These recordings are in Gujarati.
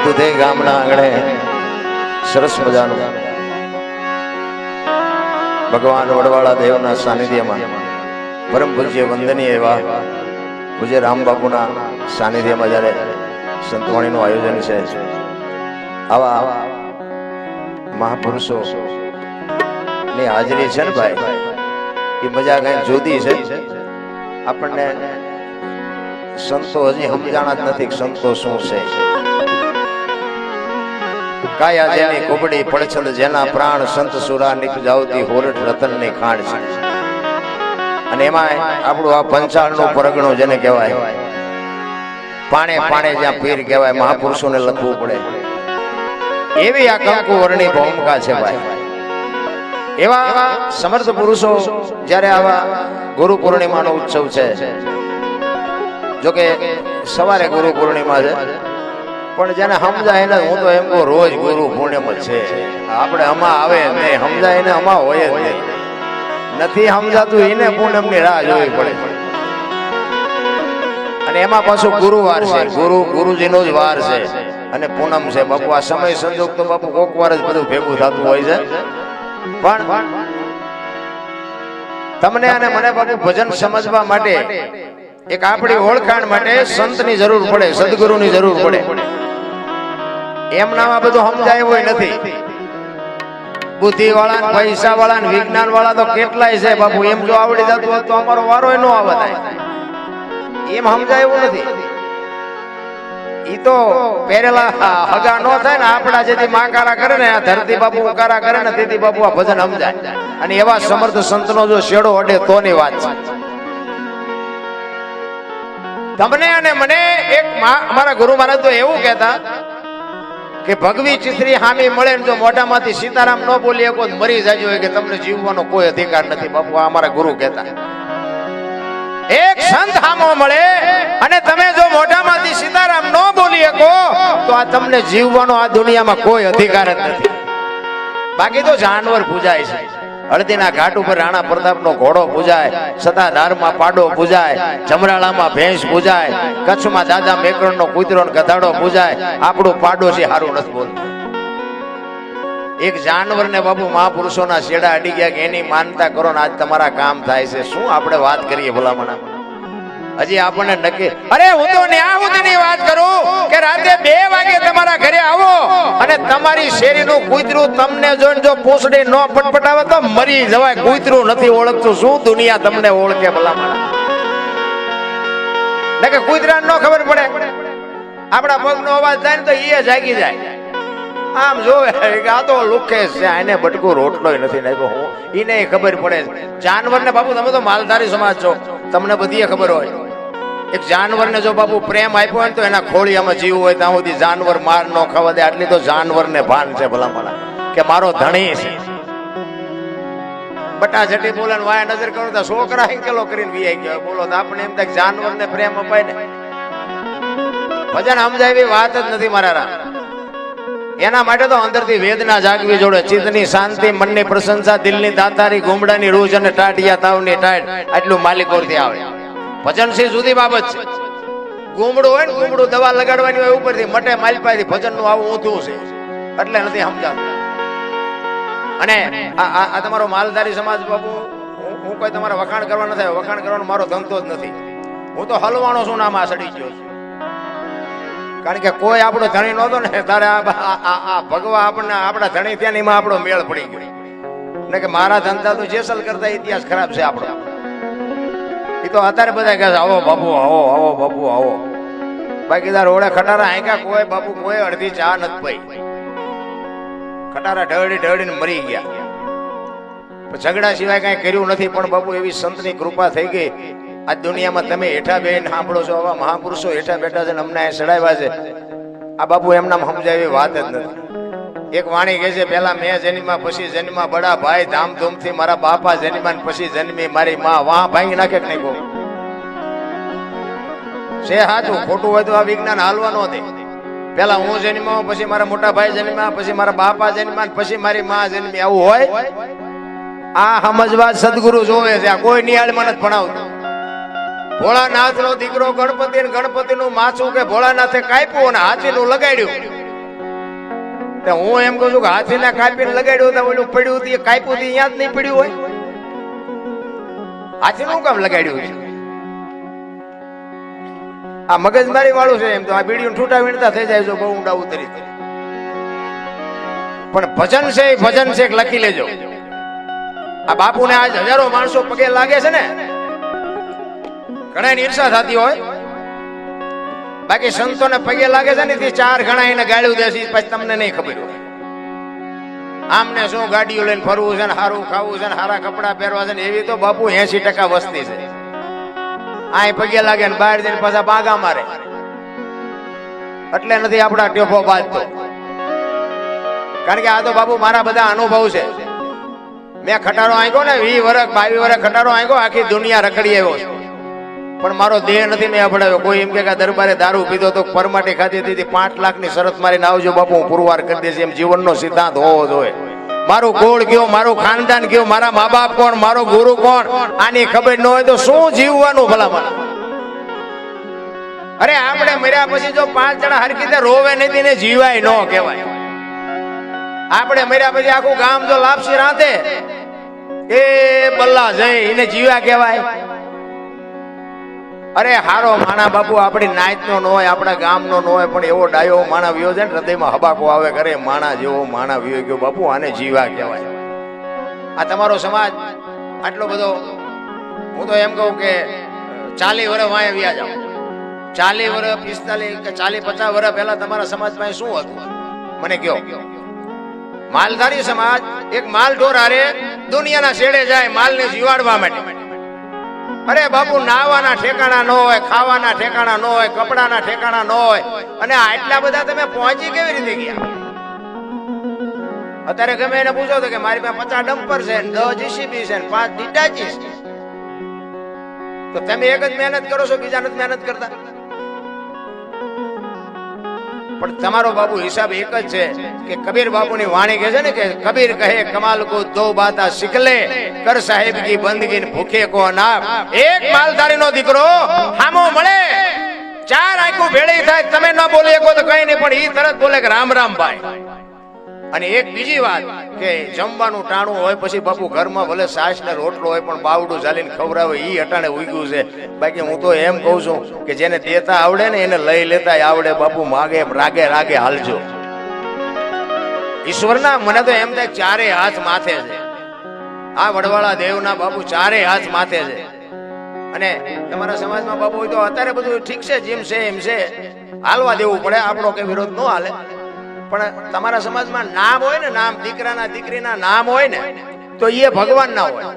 દુધે ગામના આંગણે સરસ મજાનું ભગવાન વડવાળા દેવના સાનિધ્યમાં પરમ પૂજ્ય વંદનીય એવા પૂજ્ય રામ બાપુના સાનિધ્યમાં જ્યારે સંતવાણીનું આયોજન છે, આવા મહાપુરુષો ની હાજરી છે ને ભાઈ, એ મજા કઈ જુદી છે. આપણને સંતો હજી સમજાણા જ નથી સંતો શું છે. કાયા જેની કુબડી પડછલ જેના પ્રાણ સંત સુરા નિપજાવતી હોરઠ રતન ની ખાણ છે. અને એમાં આપણું આ પંચાળનું પરગણું જેને કહેવાય, પાણે પાણે જ્યાં પીર કહેવાય, મહાપુરુષોને લખવું પડે એવી આ કંકુ વર્ણની ભૂમિકા છે ભાઈ. એવા સમર્થ પુરુષો જ્યારે આવા ગુરુ પૂર્ણિમાનો ઉત્સવ છે, જોકે સવારે ગુરુ પૂર્ણિમા છે, પણ જેને સમજાય ને, હું તો એમ કહું રોજ ગુરુ પૂર્ણિમા છે. આપણે આમાં આવે ને સમજાય ને આમાં હોય જ નહીં. નથી સમજાતું એને પૂનમની રાહ જોવી પડે. અને એમાં પાછું ગુરુવાર છે, ગુરુજીનો જ વાર છે અને પૂનમ છે. બાપુ આ સમય સંજોગ તો બાપુ કોક વાર જ બધું ભેગું થતું હોય છે. પણ તમને અને મને બાપુ ભજન સમજવા માટે, એક આપણી ઓળખાણ માટે સંતની જરૂર પડે, સદગુરુની જરૂર પડે. એમનામાં બધું સમજાય એવું નથી. બુદ્ધિ વાળા, પૈસા વાળા, વિજ્ઞાન વાળા તો કેટલાય છે બાપુ. એમ જો આવડી જતું હોત તો અમારો વારો ન આવત. એમ સમજાય એવું નથી. ઈ તો પહેરેલા હગા નો થાય ને, આપડા જેથી માકારા કરે ને, આ ધરતી બાપુ ઉકારા કરે ને, તેથી બાપુ આ ભજન સમજાય. અને એવા સમર્થ સંતનો જો શેડો અડે તો ની વાત છે. તમને અને મને એક અમારા ગુરુ મહારાજ તો એવું કહેતા કે ભગવી ચિત્રી હામી મળે ને જો મોઢામાંથી સીતારામ ન બોલી શકો મરી જાજો કે તમને જીવવાનો કોઈ અધિકાર નથી. બાપુ આ અમારા ગુરુ કહેતા. એક સંત હામો મળે અને તમે જો મોઢામાંથી સીતારામ ન બોલી શકો તો આ તમને જીવવાનો આ દુનિયામાં કોઈ અધિકાર જ નથી. બાકી તો જાનવર પૂજાય છે. હળદીના ઘાટ ઉપર રાણા પ્રતાપનો ઘોડો પૂજાય, સતાધારમાં પાડો પૂજાય, જમરાળામાં ભેંસ પૂજાય, કચ્છમાં દાદા મેકરણનો કૂતરો ને ગધાડો પૂજાય. આપણું પાડોશી હારું નથી બોલતું. એક જાનવરને બાપુ મહાપુરુષોના શેડા અડી ગયા કે એની માનતા કરો ને આજ તમારા કામ થાય છે. શું આપણે વાત કરીએ ભલામણા? હજી આપણને નક્કી. અરે હું તો ન્યા સુધીની વાત કરું કે રાતે 2 વાગે તમારા ઘરે આવો અને તમારી શેરીનું કૂતરું તમને જોઈને જો પૂંછડી ન પટપટાવે તો મરી જવાય. કૂતરું નથી ઓળખતું, શું દુનિયા તમને ઓળખે ભલામણા? ને કે કૂતરાને ન ખબર પડે, આપણા પગનો અવાજ થાય ને તો એ જાગી જાય. આમ જોવે આ તો લુખે છે, આને બટકું રોટલોય નથી નાખ્યો. હું એને ખબર પડે. જાનવરને બાપુ તમે તો માલધારી સમાજ છો, તમને બધી ખબર હોય. એક જાનવરને જો બાપુ પ્રેમ આપ્યો હોય ને તો એના ખોળિયામાં જીવ હોય ત્યાં સુધી જાનવર માર ન ખાવા દે. આટલી તો જાનવરને ભાન છે ભલામણા કે મારો ધણી છે. બટાજટી બોલે વાય નજર કરો તો છોકરા હેંકેલો કરીને વીઆઈ ગયો. બોલો તો આપણે એમ થાય જાનવરને પ્રેમ અપાય ને. ભજન સમજાય એવી વાત જ નથી મારા રા. એના માટે તો અંદરથી વેદના જાગવી જોડે. ચિત્તની શાંતિ, મનની પ્રશંસા, દિલની દાતારી, ગુમડાની રૂજ અને ટાટિયા તાવની ટાટ, આટલું માલિકોરથી આવે. ભજન થી જુદી બાબત છે. ગુમડું હોય ને, ગુમડું દવા લગાડવાની હોય ઉપરથી મટે માલપાથી. ભજન નું આવું ઊંધું છે એટલે નથી સમજાતું. અને આ તમારો માલધારી સમાજ બાપુ, હું કોઈ તમારા વખાણ કરવા નથી. વખાણ કરવાનો મારો ધંધો જ નથી. હું તો હલવાણો છું, નામ આ સડી ગયો છું. કારણ કે કોઈ આપણો ધણી નહોતો ને તારે આ ભગવા આપણને આપણા ધણી ત્યાં એમાં આપણો મેળ પડી ગયો. ને કે મારા ધંધા તો જેસલ કરતા ઇતિહાસ ખરાબ છે આપણો. એ તો અત્યારે બધા કહે છે આવો બાપુ આવો, આવો બાપુ આવો. બાકી તાર ઓળે ખટારા આંકા કોઈ બાપુ કોઈ અડધી ચા નથી પઈ. ખટારા ઢળી ઢળીને મરી ગયા. ઝઘડા સિવાય કઈ કર્યું નથી. પણ બાપુ એવી સંતની કૃપા થઈ ગઈ. આ દુનિયામાં તમે હેઠા બેન સાંભળો છો, આવા મહાપુરુષો હેઠા બેઠા છે ને અમને ચડાવ્યા છે. આ બાપુ એમના સમજાય એવી વાત જ નથી. એક વાણી કહે છે પેલા મેં જન્મા પછી જન્મા બડા ભાઈ, ધામધૂમથી મારા બાપા જન્મા પછી જન્મી મારી માં. વાહ ભાંગી નાખે કે નહીં કહો છે? સાચું ખોટું હોય તો આ વિજ્ઞાન હાલવાનો દે. પેલા હું જન્મ્યો, પછી મારા મોટા ભાઈ જન્મ્યા, પછી મારા બાપા જન્મ્યા, પછી મારી માં જન્મી. આવું હોય? આ સમજવા સદગુરુ જોવે છે. આ કોઈ નિહાળમાં નથી ભણાવતું. ભોળાનાથ નો દીકરો ગણપતિ, ગણપતિ નું માથું કે ભોળાનાથે કાપ્યું અને હાથીનું લગાડ્યું હું એમ કહું છું કે હાથીને કાપીને લગાડ્યું હતું ઓલું પડ્યું હતું એ કાપ્યું હતું અહીંયા જ નહીં પડ્યું હોય હાથી નું કામ લગાડ્યું છે આ મગજમારી વાળું છે એમ તો આ બીડીયું ઠૂટા વીણતા થઈ જાય જો બહુ ઊંડા ઉતરી પણ ભજન છે એ ભજન છે લખી લેજો આ બાપુને આજ હજારો માણસો પગે લાગે છે ને ઘણા ઈર્ષા થતી હોય બાકી સંતોને પગે લાગે છે ને તે ચાર ઘણા એને ગાળ્યું દે છે પછી તમને નહીં ખબર હોય આમને શું ગાડીઓ લઈને ફરવું છે ને સારું ખાવું છે ને સારા કપડા પહેરવા છે ને એવી તો બાપુ 80% વસ્તી છે આ પગે લાગે ને બહાર જઈને પાછા બાગા મારે એટલે નથી આપણા ટેફો બાજતો કારણ કે આ તો બાપુ મારા બધા અનુભવ છે મેં ખટારો આંક્યો ને 20 વર્ષ 22 વર્ષ ખટારો આંક્યો આખી દુનિયા રખડી આવ્યો છે પણ મારો દેહ નથી મેં અપડાવ્યો કોઈ એમ કે દરબારે દારૂ પીધો તો પરમાટી ખાધી હતી 5 લાખની શરત મારીને આવજો બાપુ હું પુરવાર કરી દઈશ એમ જીવનનો સિદ્ધાંત હોવો જોઈએ મારું ગોળ કયો મારું ખાનદાન કયો મારા મા બાપ કોણ મારો ગુરુ કોણ આની ખબર ન હોય તો શું જીવવાનું ભલામણ અરે આપણે મર્યા પછી જો 5 જણા હરખી રીતે રોવે નથી ને જીવાય ન કહેવાય આપણે મર્યા પછી આખું ગામ જો લાપસી રાંધે એ બલ્લા જઈ એને જીવા કહેવાય અરે હારો માણા બાપુ આપણી નાયતનો ન હોય આપણા ગામનો ન હોય પણ એવો ડાયો માણા વિયો છે ને હૃદયમાં હબાકો આવે કરે માણા જેવો માણા વિયો ગયો બાપુ આને જીવા કહેવાય આ તમારો સમાજ આટલો બધો હું તો એમ કહું કે 40 વર્ષ વાંહે વ્યા જાઓ 40 વર્ષ 45 કે 40-50 વર્ષ પહેલા તમારા સમાજમાં શું હતું મને કહો માલધારી સમાજ એક માલ ઢોર હારે દુનિયાના છેડે જાય માલને જીવાડવા માટે અરે બાપુ નાવાના ઠેકાણા ન હોય ખાવાના ઠેકાણા ન હોય કપડાના ઠેકાણા ન હોય અને આટલા બધા તમે પહોંચી કેવી રીતે ગયા અત્યારે ગમે એને પૂછો તો કે મારી પાસે 50 ડમ્પર છે 10 જીસીબી છે 5 ડિટાચી છે તો તમે એક જ મહેનત કરો છો બીજા નથી મહેનત કરતા પણ તમારો બાપુ હિસાબ એક જ છે કે કબીર બાપુની વાણી કહે છે ને કે કબીર કહે કમાલ કો દો બાતા શીખ લે કર સાહેબ કી બંદગી ભૂખે કો નાપ એક માલધારી નો દીકરો હામો મળે 4 આંખું ભેળી થાય તમે ન બોલી શકો તો કઈ નહીં પણ ઈ તરત બોલે કે રામ રામ ભાઈ અને એક બીજી વાત કે જમવાનું ટાણું હોય પછી બાપુ ઘરમાં ભલે સાસ ને રોટલો હોય પણ બાવડું ચાલીને ખવડાવે ઈ અટાણે ઉગ્યું છે બાકી હું તો એમ કહું છું કે જેને દેતા આવડે ને એને લઈ લેતા આવડે બાપુ માગે રાગે રાગે હાલજો ઈશ્વરના મને તો એમ થાય 4 હાથ માથે છે આ વડવાળા દેવના બાપુ 4 હાથ માથે છે અને તમારા સમાજમાં બાપુ હોય તો અત્યારે બધું ઠીક છે જેમ છે એમ છે હાલવા દેવું પડે આપણો કે વિરોધ ન હાલે પણ તમારા સમાજમાં નામ હોય ને નામ દીકરાના દીકરીના નામ હોય ને તો એ ભગવાન ના હોય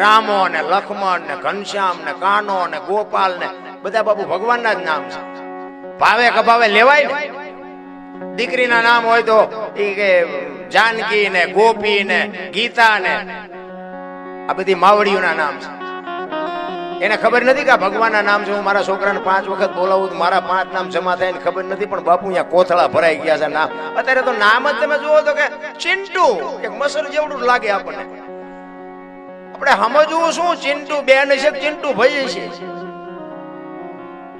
રામો ને લક્ષ્મણ ને ઘનશ્યામ ને કાનો ને ગોપાલ ને બધા બાપુ ભગવાનના જ નામ છે ભાવે કભાવે લેવાય ને દીકરીના નામ હોય તો એ કે જાનકી ને ગોપી ને ગીતા ને આ બધી માવડીઓના નામ છે એને ખબર નથી કે ભગવાનના નામ છે હું મારા છોકરાને 5 વખત બોલાવું તો મારા 5 નામ જમા થાય ખબર નથી પણ બાપુ અહીંયા કોથળા ભરાઈ ગયા છે નામ અત્યારે તો નામ જ તમે જુઓ તો કે ચિંટુ એક મસર જેવડું લાગે આપણને આપણે સમજવું શું ચિંટુ બેન છે ચિંટુ ભાઈ છે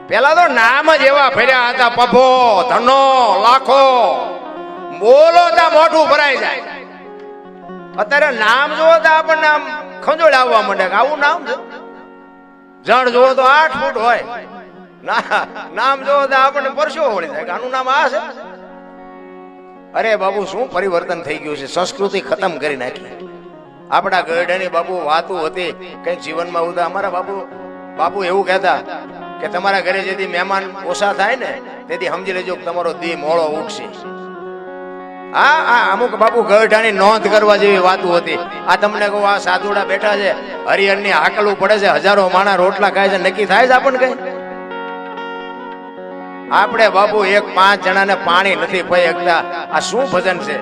પેલા તો નામ જ એવા ફર્યા હતા પભો ધનો લાખો બોલો તા મોઢું ભરાઈ જાય અત્યારે નામ જુઓ તો આપણને આમ ખંજોળ આવવા માંડે કે આવું નામ છે જણ જોવો તો 8 ફૂટ હોય નામ જોવો તો આપણને પરસેવો વળી જાય આનું નામ આ છે અરે બાબુ શું પરિવર્તન થઈ ગયું છે સંસ્કૃતિ ખતમ કરી નાખી આપણા ગઢની બાપુ વાતું હતી કઈ જીવનમાં ઉદા અમારા બાપુ એવું કહેતા કે તમારા ઘરે જેથી મહેમાન ઓછા થાય ને તેથી સમજી લેજો કે તમારો દી મોળો ઉઠશે આ અમુક બાપુ ગઢાની નોંધ કરવા જેવી વાતો હતી આ તમને કહું આ સાધુડા બેઠા છે હરિહરની હાકલું પડે છે હજારો માણા રોટલા ખાય છે નક્કી થાય છે આપણને કઈ આપણે બાપુ 5 જણાને પાણી નથી પી શકતા આ શું ભજન છે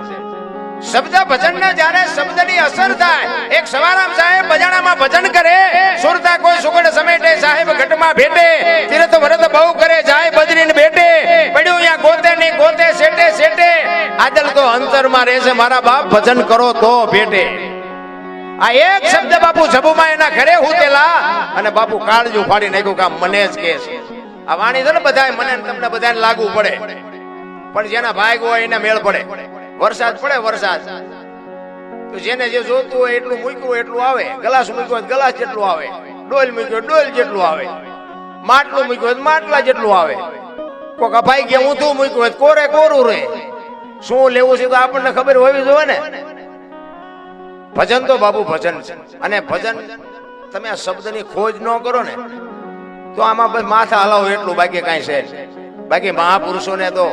શબ્દ ભજન ને જ્યારે શબ્દની અસર થાય એક સવારામ સાહેબ બજાણામાં ભજન કરે સુરતા કોઈ સુગડ સમેટે સાહેબ ઘટમાં ભેટે તીરથ વરદ બહુ કરે જાય બદરીને બેટે પડ્યું અહીંયા ગોતે ની ગોતે સેટે સેટે આદલ તો અંતરમાં રહે છે મારા બાપ ભજન કરો તો ભેટે આ એક શબ્દ બાપુ જબુમાં એના ઘરે હુતેલા અને બાપુ કાળજું ફાડી નાખ્યું કે મને જ કે છે આ વાણી છે ને બધાય મને તમને બધાને લાગુ પડે પણ જેના ભાગ હોય એને મેળ પડે. વરસાદ પડે વરસાદ તો જેને જે જોતું હોય એટલું મૂક્યું હોય એટલું આવે. ગ્લાસ મૂક્યો હોય ગ્લાસ જેટલું આવે, ડોલ મૂક્યો હોય ડોલ જેટલું આવે, માટલું મૂક્યું હોય માટલા જેટલું આવે. કોક અપાઈ ગયા ઊંધું મૂક્યું હોય કોરે કોરું રહે. શું લેવું છે તો આપણને ખબર હોવી જોઈએ ને. ભજન તો બાબુ ભજન છે, અને ભજન તમે આ શબ્દની ખોજ ન કરો ને તો આમાં બસ માથા હલાવો એટલું, બાકી કાંઈ છે. બાકી મહાપુરુષોને તો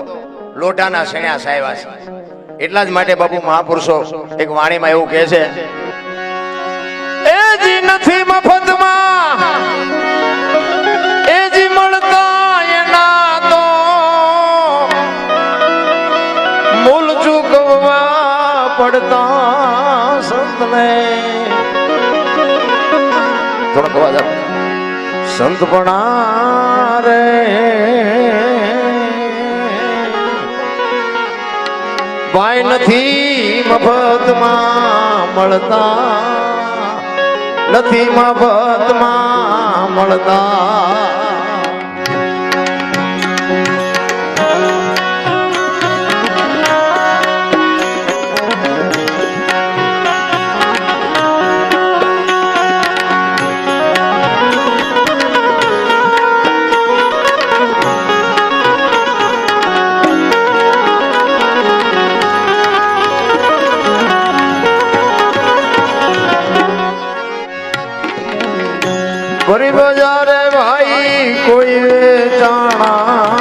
લોઢાના શણ્યા સાયવા છે. એટલા જ માટે બાપુ મહાપુરુષો એક વાણીમાં એવું કહે છે, એ જી નથી મફતમાં એ જી મળતા એના તો મૂલ ચૂકવવા પડતા સંતને. થોડોક અવાજ આપ. સંતપણા રે ભાઈ નથી મફતમાં મળતા, નથી મફતમાં મળતા. ભરી બજારે ભાઈ કોઈ વેચાણા,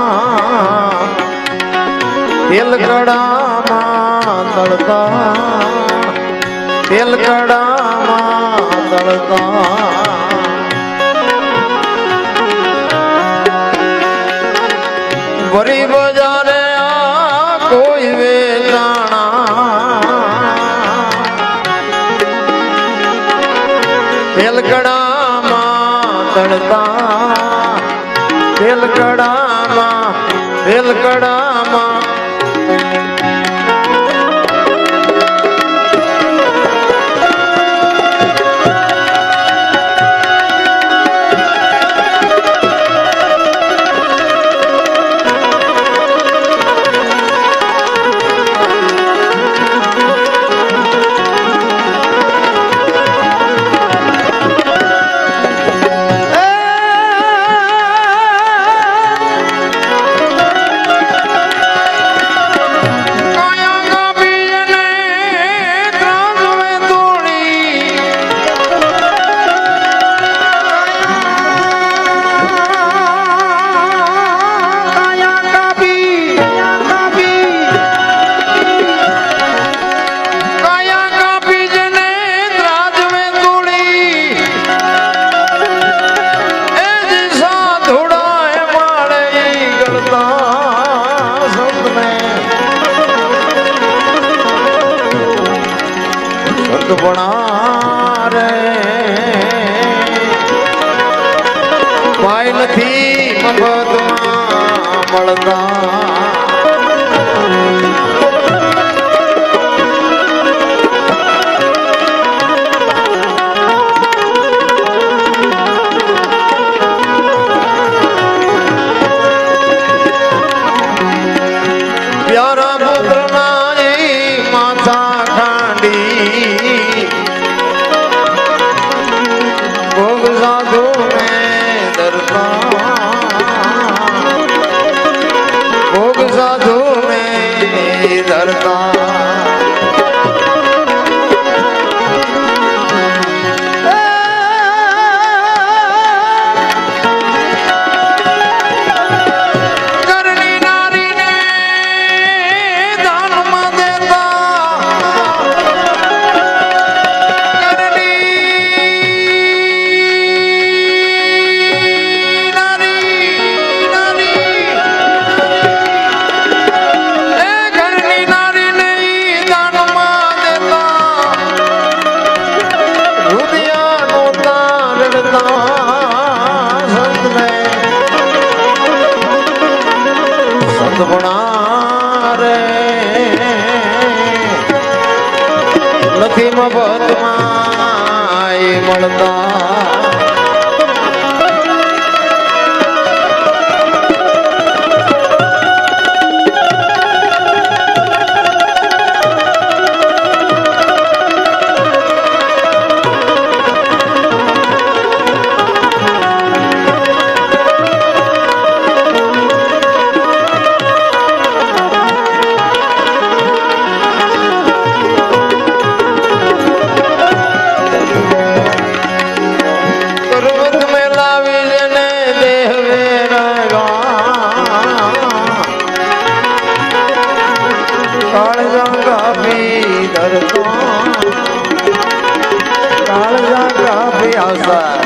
તેલકડામાં તળતા, તેલકડામાં તળતા. ભરી બજારે કોઈ વેચાણા, તેલકડામાં તળતા, તેલકડામાં તેલકડામાં. રે ભાઈ નથી મફતમાં મળતા. પ્યારા પુત્ર ના માથા ખાંડી ભોગ સાધુ ને દરતા, ભોગ સાધુ ને દરતા. રે નથી મફતમાં મળતા. કાળજા કાપી આશા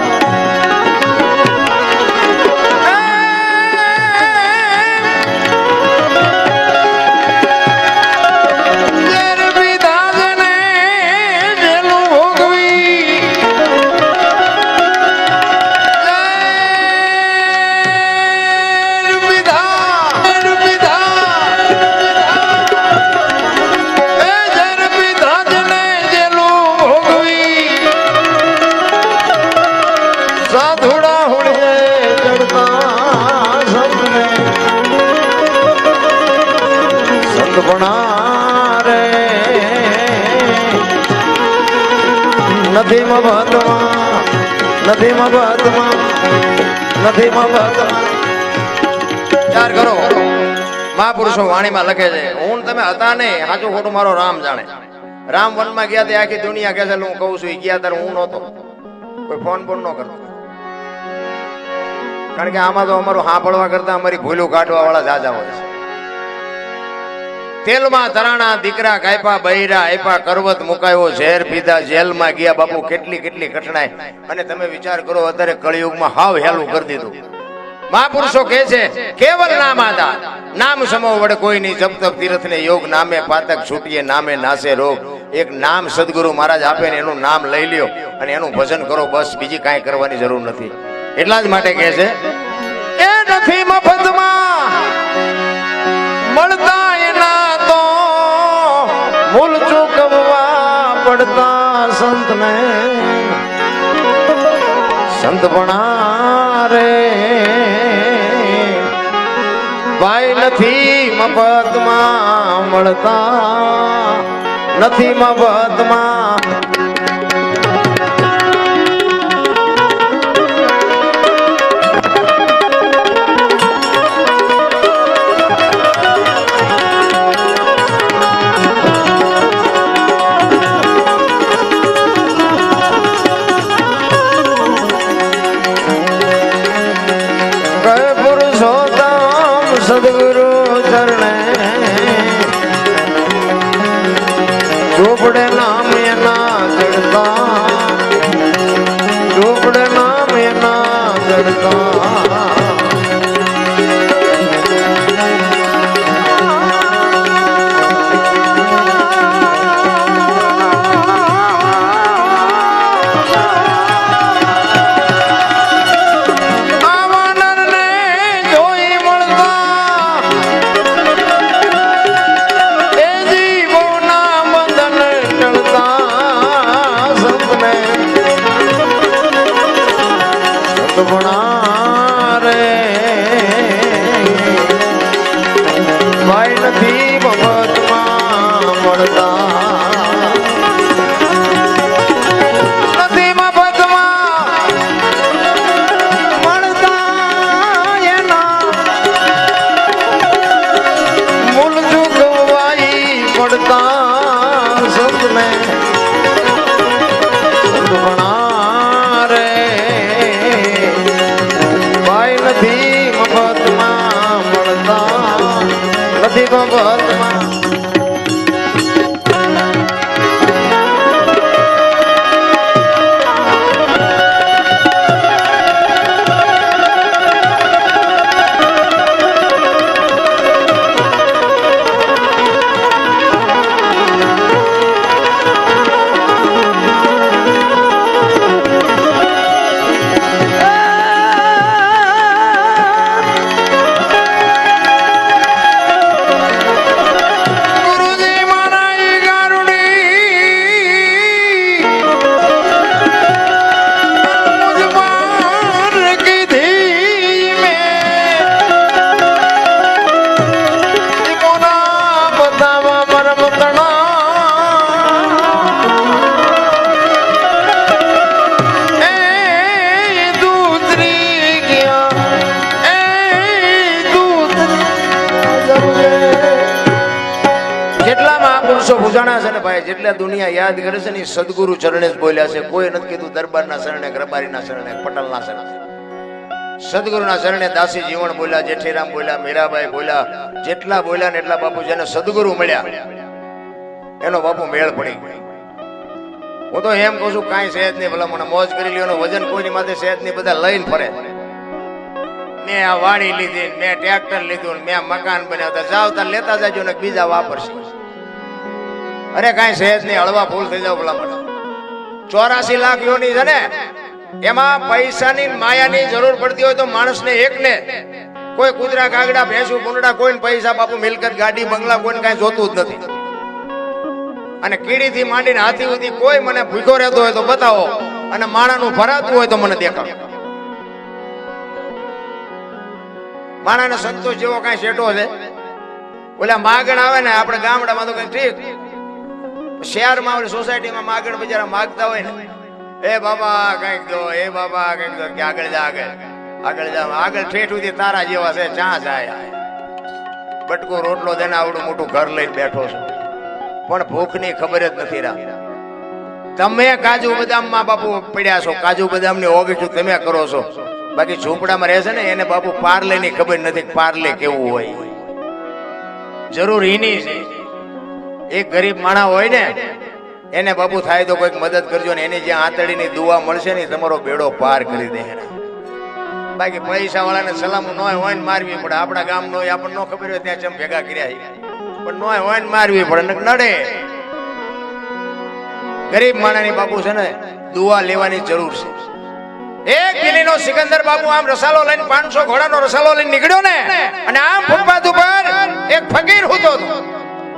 નથી મહત્વમાં નથી મહત્વમાં નથી મહત્વમાં વિચાર કરો મહાપુરુષો વાણીમાં લખે છે હું તમે હતા નહીં સાચું ખોટું મારો રામ જાણે રામ વનમાં ગયા તે આખી દુનિયા કહે છે હું કહું છું ગયા ત્યારે હું નહોતો કોઈ ફોન ન કરતો કારણ કે આમાં તો અમારું સાંભળવા કરતા અમારી ભૂલું કાઢવા વાળા જાજા હોય છે તેલમાં તરાણા દીકરા કાપ્યા બૈરા આપ્યા કરવત મુકાયો ઝેર પીધા જેલમાં ગયા બાપુ કેટલી કેટલી કઠણાઈ અને તમે વિચાર કરો અત્યારે કળિયુગમાં હાવ હેલું કરી દીધું મહાપુરુષો કહે છે કેવલ નામ આદા નામ સમો વડે કોઈ નહીં જપ તપ તીર્થ ને યોગ નામે પાતક છૂટીએ નામે નાશે રોગ એક નામ સદગુરુ મહારાજ આપે ને એનું નામ લઈ લ્યો અને એનું ભજન કરો બસ બીજી કાંઈ કરવાની જરૂર નથી એટલા જ માટે કહે છે એ નથી મફતમાં મળતા એના તો મૂલ ચૂકવવા પડતા સંતને સંતપણા રે ભાઈ નથી મફતમાં મળતા નથી મફતમાં સદગુરુ ચરણે ચોપડે નામ એના જડતા ચોપડે નામ એના જડતા ભાઈ નથી મફતમાં મળતા નથી મફતમાં મળતા એના મૂળ ચૂકવાઈ પડતા સપને નથી મફતમાં મળતા નથી મફતમાં પૂજાણા છે ને ભાઈ જેટલા દુનિયા યાદ કરે છે ને સદગુરુ ચરણે જ બોલ્યા છે કોઈ નથી કીધું દરબારના શરણે રબારીના શરણે પટલના શરણે સદગુરુના શરણે દાસી જીવન બોલ્યા જેઠીરામ બોલ્યા મીરાબાઈ બોલ્યા જેટલા બોલ્યા ને એટલા બાપુ જેને સદગુરુ મળ્યા એનો બાપુ મેળ પડી ગયો. હું તો એમ કહું છું કાંઈ સહેજ નહીં, ભલા મને મોજ કરી લ્યો, વજન કોઈની માથે સહેજ નહીં, બધા લઈને ફરે. મેં આ વાડી લીધી, મેં ટ્રેક્ટર લીધું, મેં મકાન બનાવતા જાવ તાર લેતા જાજો ને બીજા વાપરશે. અરે કાંઈ સહેજ નહીં, હળવા ફૂલ થઈ જાવ ભલા મને. 84 લાખ યોની છે ને, એમાં પૈસાની માયાની જરૂર પડતી હોય તો માણસને એકને, કોઈ કૂતરા કાગડા ભેંસું કુંડડા કોઈને પૈસા બાપુ મિલકત ગાડી બંગલા કોઈને કાંઈ જોતું જ નથી. અને કીડીથી માંડીને હાથી સુધી કોઈ મને ભૂખ્યો રહેતો હોય તો બતાવો, અને માણાનું ભરાતું હોય તો મને દેખાડો. માણાને સંતોષ જેવો કાંઈ શેઠો છે? ઓલા માગણ આવે ને આપણે ગામડામાં તો કઈ ઠીક, શહેરમાં ઓલી સોસાયટીમાં માગણ બિચારા માગતા હોય ને, એ બાબા કઈક દો, એ બાબા કઈક દો, કે આગળ જા, આગળ જા, આગળ ઠેઠ સુધી તારા જેવા છે, ચા જાય બટકો રોટલો દેને આવડું મોટું ઘર લઈને બેઠો છું, પણ ભૂખની ખબર જ નથી રાખ. તમે કાજુ બદામમાં બાપુ પડ્યા છો, કાજુ બદામની ઓગીઠું તમે કરો છો, બાકી ઝૂંપડામાં રહે છે ને એને બાપુ પાર્લે ની ખબર નથી પાર્લે કેવું હોય. જરૂર એની છે. એક ગરીબ માણસ હોય ને એને બાપુ થાય તો કોઈક મદદ કરજો ને, એની જ્યાં આંતળીની દુઆ મળશે ને તમારો બેડો પાર કરી દે. બાકી પૈસા વાળાને સલામ ન હોય ને મારવી પડે. આપણા ગામ નો આપણને ન ખબર હોય ત્યાં ચમ ભેગા કર્યા, પણ ન હોય ને મારવી પડે, નડે. ગરીબ માણસની બાપુ છે ને દુઆ લેવાની જરૂર છે. એક દિલ્હીનો સિકંદર બાપુ આમ રસાલો લઈને 500 ઘોડાનો રસાલો લઈને નીકળ્યો ને, અને આમ ફૂટપાથ ઉપર એક ફકીર હતો,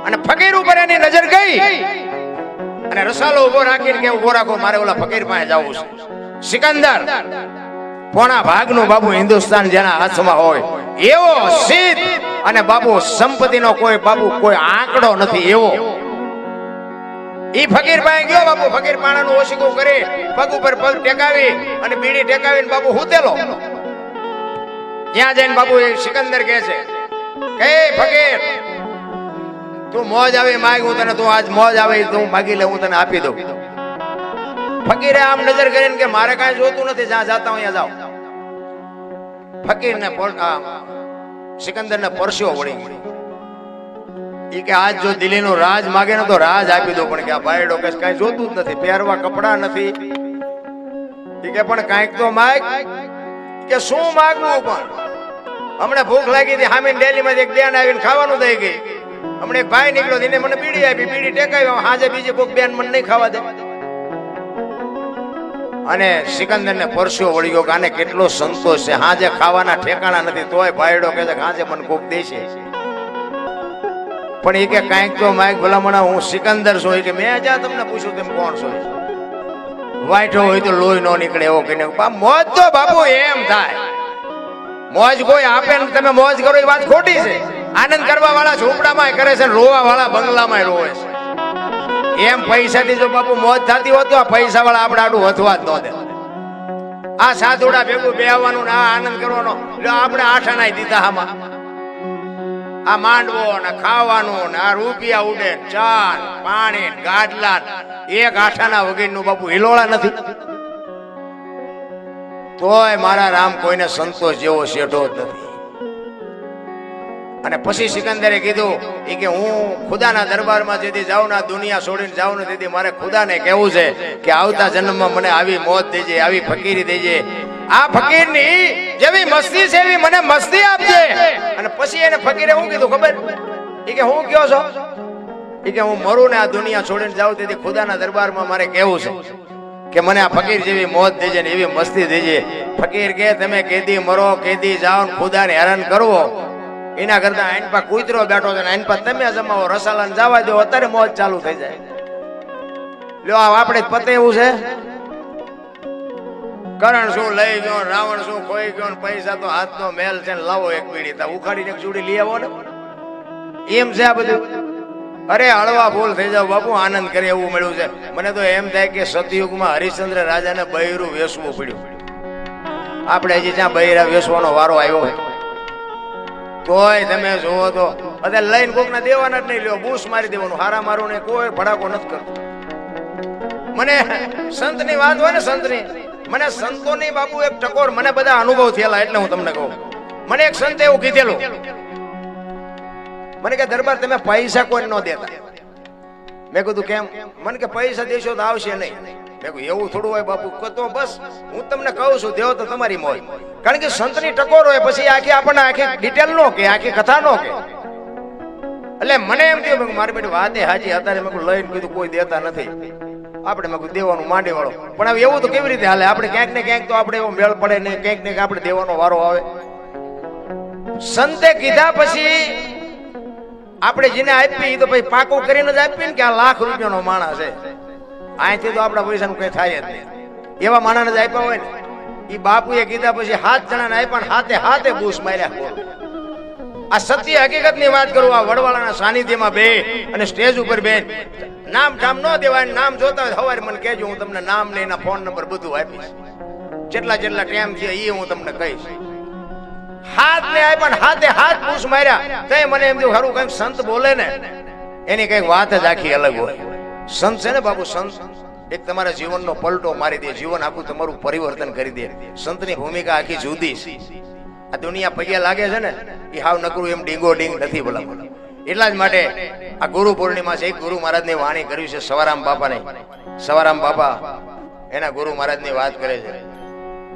અને ફકીર ઉપર એની નજર ગઈ, અને રસાલો ઉભો રાખીને કે ઉભો રાખો, મારે ઓલા ફકીર પાસે જવું છે. સિકંદર પોણા ભાગનું બાપુ હિન્દુસ્તાન જેના હાથમાં હોય એવો સીધ, અને બાપુ સંપત્તિનો કોઈ બાપુ કોઈ આંકડો નથી એવો. ઈ ફકીર પાસે ગયો બાપુ, ફકીર પાણાનું ઓશીકું કરી પગ ઉપર પગ ટેકાવી અને બીડી ટેકાવીને બાપુ હુતેલો. ત્યાં જઈને બાપુ સિકંદર કહે છે કે ફકીર તું મોજ આવે માગ, હું તને, તું આજ મોજ આવે તું માગી લે, હું તને આપી દઉં. ફકીરે આમ નજર કરીને કે મારે કાંઈ જોતું નથી, જ્યાં જાતા હું ત્યાં જાઉં. ફકીરને સિકંદરને પરસ્યો વળી ગયો. ઈ કે આજ જો દિલ્હીનું રાજ માગે ને તો રાજ આપી દો, પણ કે આ ભાઈડો કે કાંઈ જોતું જ નથી, પહેરવા કપડા નથી. ઈ કે પણ કાંઈક તો માગ. કે શું માગવું? પણ હમણાં ભૂખ લાગી હતી, હામીને ડેલીમાં એક બેન આવીને ખાવાનું દઈ ગઈ. હમણાં એક ભાઈ નીકળ્યો, એને મને બીડી આપી, બીડી ટેકાવી, હાજે બીજી કોક બેન મને નહીં ખાવા દે. અને સિકંદરને પરસ્યો વળી ગયો કે આને કેટલો સંતોષ છે, હાજે ખાવાના ઠેકાણા નથી, તોય ભાઈડો કે છે હાજે મને કોક દેશે. પણ એ કે કાંઈક તો માઇક ભલામણા, હું સિકંદર છું. કે મેં જ્યાં તમને પૂછ્યું તેમ કોણ છો? વાઈટો હોય તો લોહી ન નીકળે એવો કહીને. મોજ તો બાપુ એમ થાય, મોજ કોઈ આપે ને તમે મોજ કરો એ વાત ખોટી છે. આનંદ કરવા વાળા ઝૂંપડામાં કરે છે, રોવા વાળા બંગલામાં રોવે છે. એમ પૈસાથી જો બાપુ મોજ થતી હોત તો આ પૈસા વાળા આપણે આડું વધવા જ ન દે. આ સાધુડા ભેગું બેહવાનું ને આ આનંદ કરવાનો, આપણે આઠાના દીધા આમાં. આ માંડવો ને ખાવાનું ને આ રૂપિયા ઉડે, ચા પાણી ગાડલા, એક આઠાના વગરનું બાપુ હિલોળા નથી. તોય મારા રામ કોઈને સંતોષ જેવો શેઠો જ નથી. અને પછી સિકંદરે કીધું એ કે હું ખુદાના દરબારમાં જેથી જાઉં ને, દુનિયા છોડીને જાઉં ને, તેથી મારે ખુદાને કહેવું છે કે આવતા જન્મમાં મને આવી મોત દેજે, આવી ફકીરી દેજે. આ ફકીરની જેવી મસ્તી છે એવી મને મસ્તી આપજે. અને પછી એને ફકીરે શું કીધું ખબર? એ કે હું કયો છો? એ કે હું મરું ને આ દુનિયા છોડીને જાઉં, તેથી ખુદાના દરબારમાં મારે કહેવું છે કે મને આ ફકીર જેવી મોત દેજે ને એવી મસ્તી દેજે. ફકીર કે તમે કેદી મરો, કેદી જાઓ ને ખુદાને હેરાન કરવો, એના કરતા આઈન પા કૂતરો બેઠો છે, આઈન પા તમે જમાવો, રસાલાને જવા દો, અત્યારે મોજ ચાલુ થઈ જાય. લ્યો આ આપણે પતે એવું છે. કરણ શું લઈ ગયો, રાવણ શું ખોઈ ગયો, પૈસા તો હાથનો મેલ છે, લાવો એક બીડી, તા ઉખાડીને એક ચૂડી લઈ આવો ને. એમ છે આ બધું. અરે હળવા ફૂલ થઈ જાવ બાપુ, આનંદ કરે એવું મળ્યું છે. મને તો એમ થાય કે સતયુગમાં હરિશ્ચંદ્ર રાજાને બૈરું વેસવું પડ્યું. આપણે હજી જ્યાં બૈરા વેસવાનો વારો આવ્યો હોય તોય તમે જુઓ તો અત્યારે લઈને કોકના દેવાના જ નહીં, લ્યો બૂસ મારી દેવાનું, હારા મારું ને કોઈ ભડાકો નથી કરતો. મને સંતની વાત હોય ને, સંતની, મને સંતોની બાપુ એક ટકોર, મને બધા અનુભવ થયેલા એટલે હું તમને કહું. મને એક સંત એવું કીધેલું, મને કે દરબાર તમે પૈસા કોઈ ન દેતા. મેં કીધું કેમ? મને કે પૈસા દેશો તો આવશે નહીં. મેં કીધું એવું થોડું હોય બાપુ? તો બસ હું તમને કહું છું, દેવો તો તમારી મોજ. કારણ કે સંતની ટકોર હોય પછી આખી આપણને આખી ડિટેલ નો કે આખી કથા નો કે. એટલે મને એમ થયું મારી બેટી વાતે હાજી અત્યારે મેં લઈને કીધું કોઈ દેતા નથી આપણે, મેં દેવાનું માંડે વાળો. પણ હવે એવું તો કેવી રીતે હાલે? આપણે ક્યાંક ને ક્યાંક તો આપણે એવો મેળ પડે ને ક્યાંક ને આપણે દેવાનો વારો આવે. સંતે કીધા પછી આપણે જેને આપી તો પછી પાકું કરીને જ આપી ને કે આ લાખ રૂપિયાનો માણસ છે, અહીંથી તો આપણા પૈસાનું કઈ થાય જ નહીં. એવા માણસને જ આપ્યા હોય ને. એ બાપુએ કીધા પછી 7 જણાને આપ્યા, હાથે હાથે બૂસ માર્યા. આ સત્ય હકીકત ની વાત કરું. આ વડવાળાના સાનિધ્યમાં બે અને સ્ટેજ ઉપર બેન નામ ઠામ ન દેવાય. નામ જોતા હોય સવારે મને કહેજો, હું તમને નામ ને એના ફોન નંબર બધું આપીશ. જેટલા જેટલા ટાઈમ છે એ હું તમને કહીશ. હાથ ને આપ્યા, હાથે હાથ બૂસ માર્યા. તો મને એમ થયું ખરું કઈક સંત બોલે ને એની કઈક વાત જ આખી અલગ હોય. સંત છે ને બાબુ, સંત એક તમારા જીવનનો પલટો મારી દે, જીવન આખું તમારું પરિવર્તન કરી દે. સંતની ભૂમિકા આખી જુદી છે. આ દુનિયા પગે લાગે છે ને એ હાવ નકરું એમ ડીંગો ડીંગ નથી બોલા. એટલા જ માટે આ ગુરુ પૂર્ણિમા છે. એક ગુરુ મહારાજની વાણી કર્યું છે સવારામ બાપાને. સવારામ બાપા એના ગુરુ મહારાજની વાત કરે છે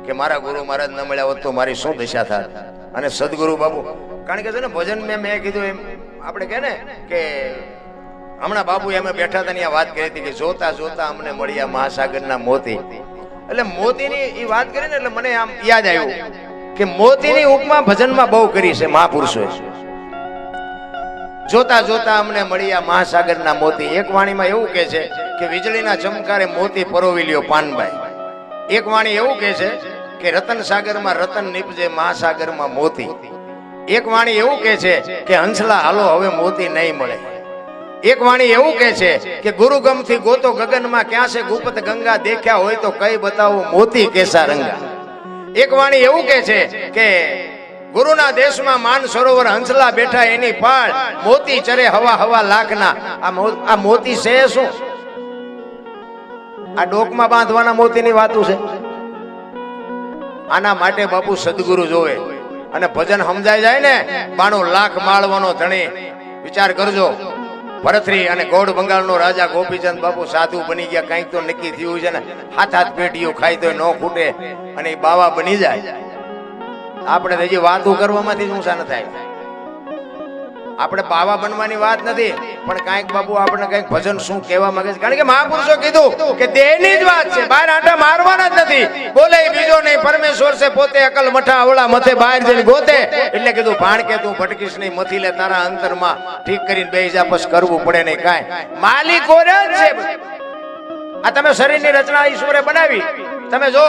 કે મારા ગુરુ મહારાજ ન મળ્યા હોત તો મારી શું દશા થાત. અને સદગુરુ બાપુ કારણ કે છે ને ભજન મેં કીધું એમ આપણે કે ને કે હમણાં બાપુ અમે બેઠા હતા ને વાત કરી હતી કે જોતા જોતા અમને મળ્યા મહાસાગરના મોતી. એટલે મોતીની એ વાત કરી ને એટલે મને આમ યાદ આવ્યું કે મોતીની ઉપમા ભજનમાં બહુ કરી છે મહાપુરુષોએ. જોતા જોતા અમને મળ્યા મહાસાગરના મોતી. એક વાણીમાં એવું કે છે કે વીજળીના ચમકારે મોતી પરોવી લ્યો પાનભાઈ. એક વાણી એવું કે છે કે રતન સાગરમાં રતન નીપજે મહાસાગરમાં મોતી. એક વાણી એવું કે છે કે હંસલા હાલો હવે મોતી નહીં મળે. એક વાણી એવું કે છે કે ગુરુગમ થી ગોતો ગગનમાં ક્યાં છે ગુપ્ત ગંગા, દેખ્યા હોય તો કઈ બતાવો મોતી કેસા રંગા. એક વાણી એવું કે છે કે ગુરુના દેશમાં માન સરોવર હંસલા બેઠા એની પાળ, મોતી ચરે હવા હવા લાખના. આ મોતી છે શું? આ ડોકમાં બાંધવાના મોતીની વાતું છે. આના માટે બાપુ સદગુરુ જોવે અને ભજન સમજાય જાય ને 92 લાખ માળવાનો ધણી. વિચાર કરજો, ભરતરી અને ગોળ બંગાળનો રાજા ગોપીચંદ બાપુ સાધુ બની ગયા. કઈક તો નક્કી થયું છે ને. હાથ પેટીઓ ખાઈ તો ન ખૂટે અને એ બાવા બની જાય. આપણે હજી વાતો કરવામાંથી જ ઊંચા ન થાય. આપણે બાવા બનવાની વાત નથી, પણ કાંઈક બાપુ આપણે કઈક ભજન શું કહેવા માંગે છે. કારણ કે મહાપુરુષો કીધું કે દેહની જ વાત છે, બહાર આટા મારવાના જ નથી. બોલે બીજો નહીં, પરમેશ્વર છે પોતે, અકલ મઠા અવળા મથે બહાર જઈને ગોતે. એટલે કીધું ભાણ કે તું ભટકીશ નહીં, મથી લે તારા અંતરમાં ઠીક કરીને બેહી જા, બસ કરવું પડે નહીં કાંઈ. માલિક ઓરે જ છે. આ તમે શરીરની રચના ઈશ્વરે બનાવી. તમે જો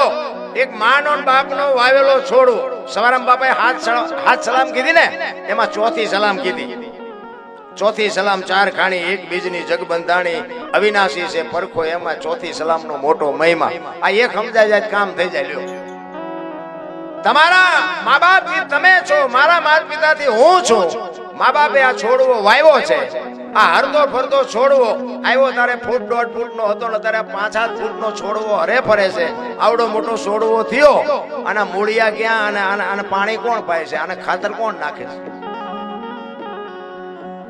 એક માનો બાપનો વાવેલો છોડવો, સવારામ બાપાએ હાથ સલામ કીધી ને, એમાં ચોથી સલામ કીધી. ચોથી સલામ 4 ખાણી, એક બીજની જગ બંધાણી, અવિનાશી છે પરખો એમાં ચોથી સલામનો મોટો મહિમા. આ એક સમજાય જાય કામ થઈ જાય. લ્યો, તમારા મા બાપ તમે છો, મારા માતા પિતાથી હું છું. મા બાપે આ છોડવો વાવ્યો છે. આ હરતો ફરતો છોડવો આવ્યો તારે 1.5 ફૂટ નો હતો ને તારે 5-7 ફૂટ નો છોડવો હરે ફરે છે. આવડો મોટો છોડવો થયો. આના મૂળિયા ક્યાં? અને પાણી કોણ પાય છે? આને ખાતર કોણ નાખે છે?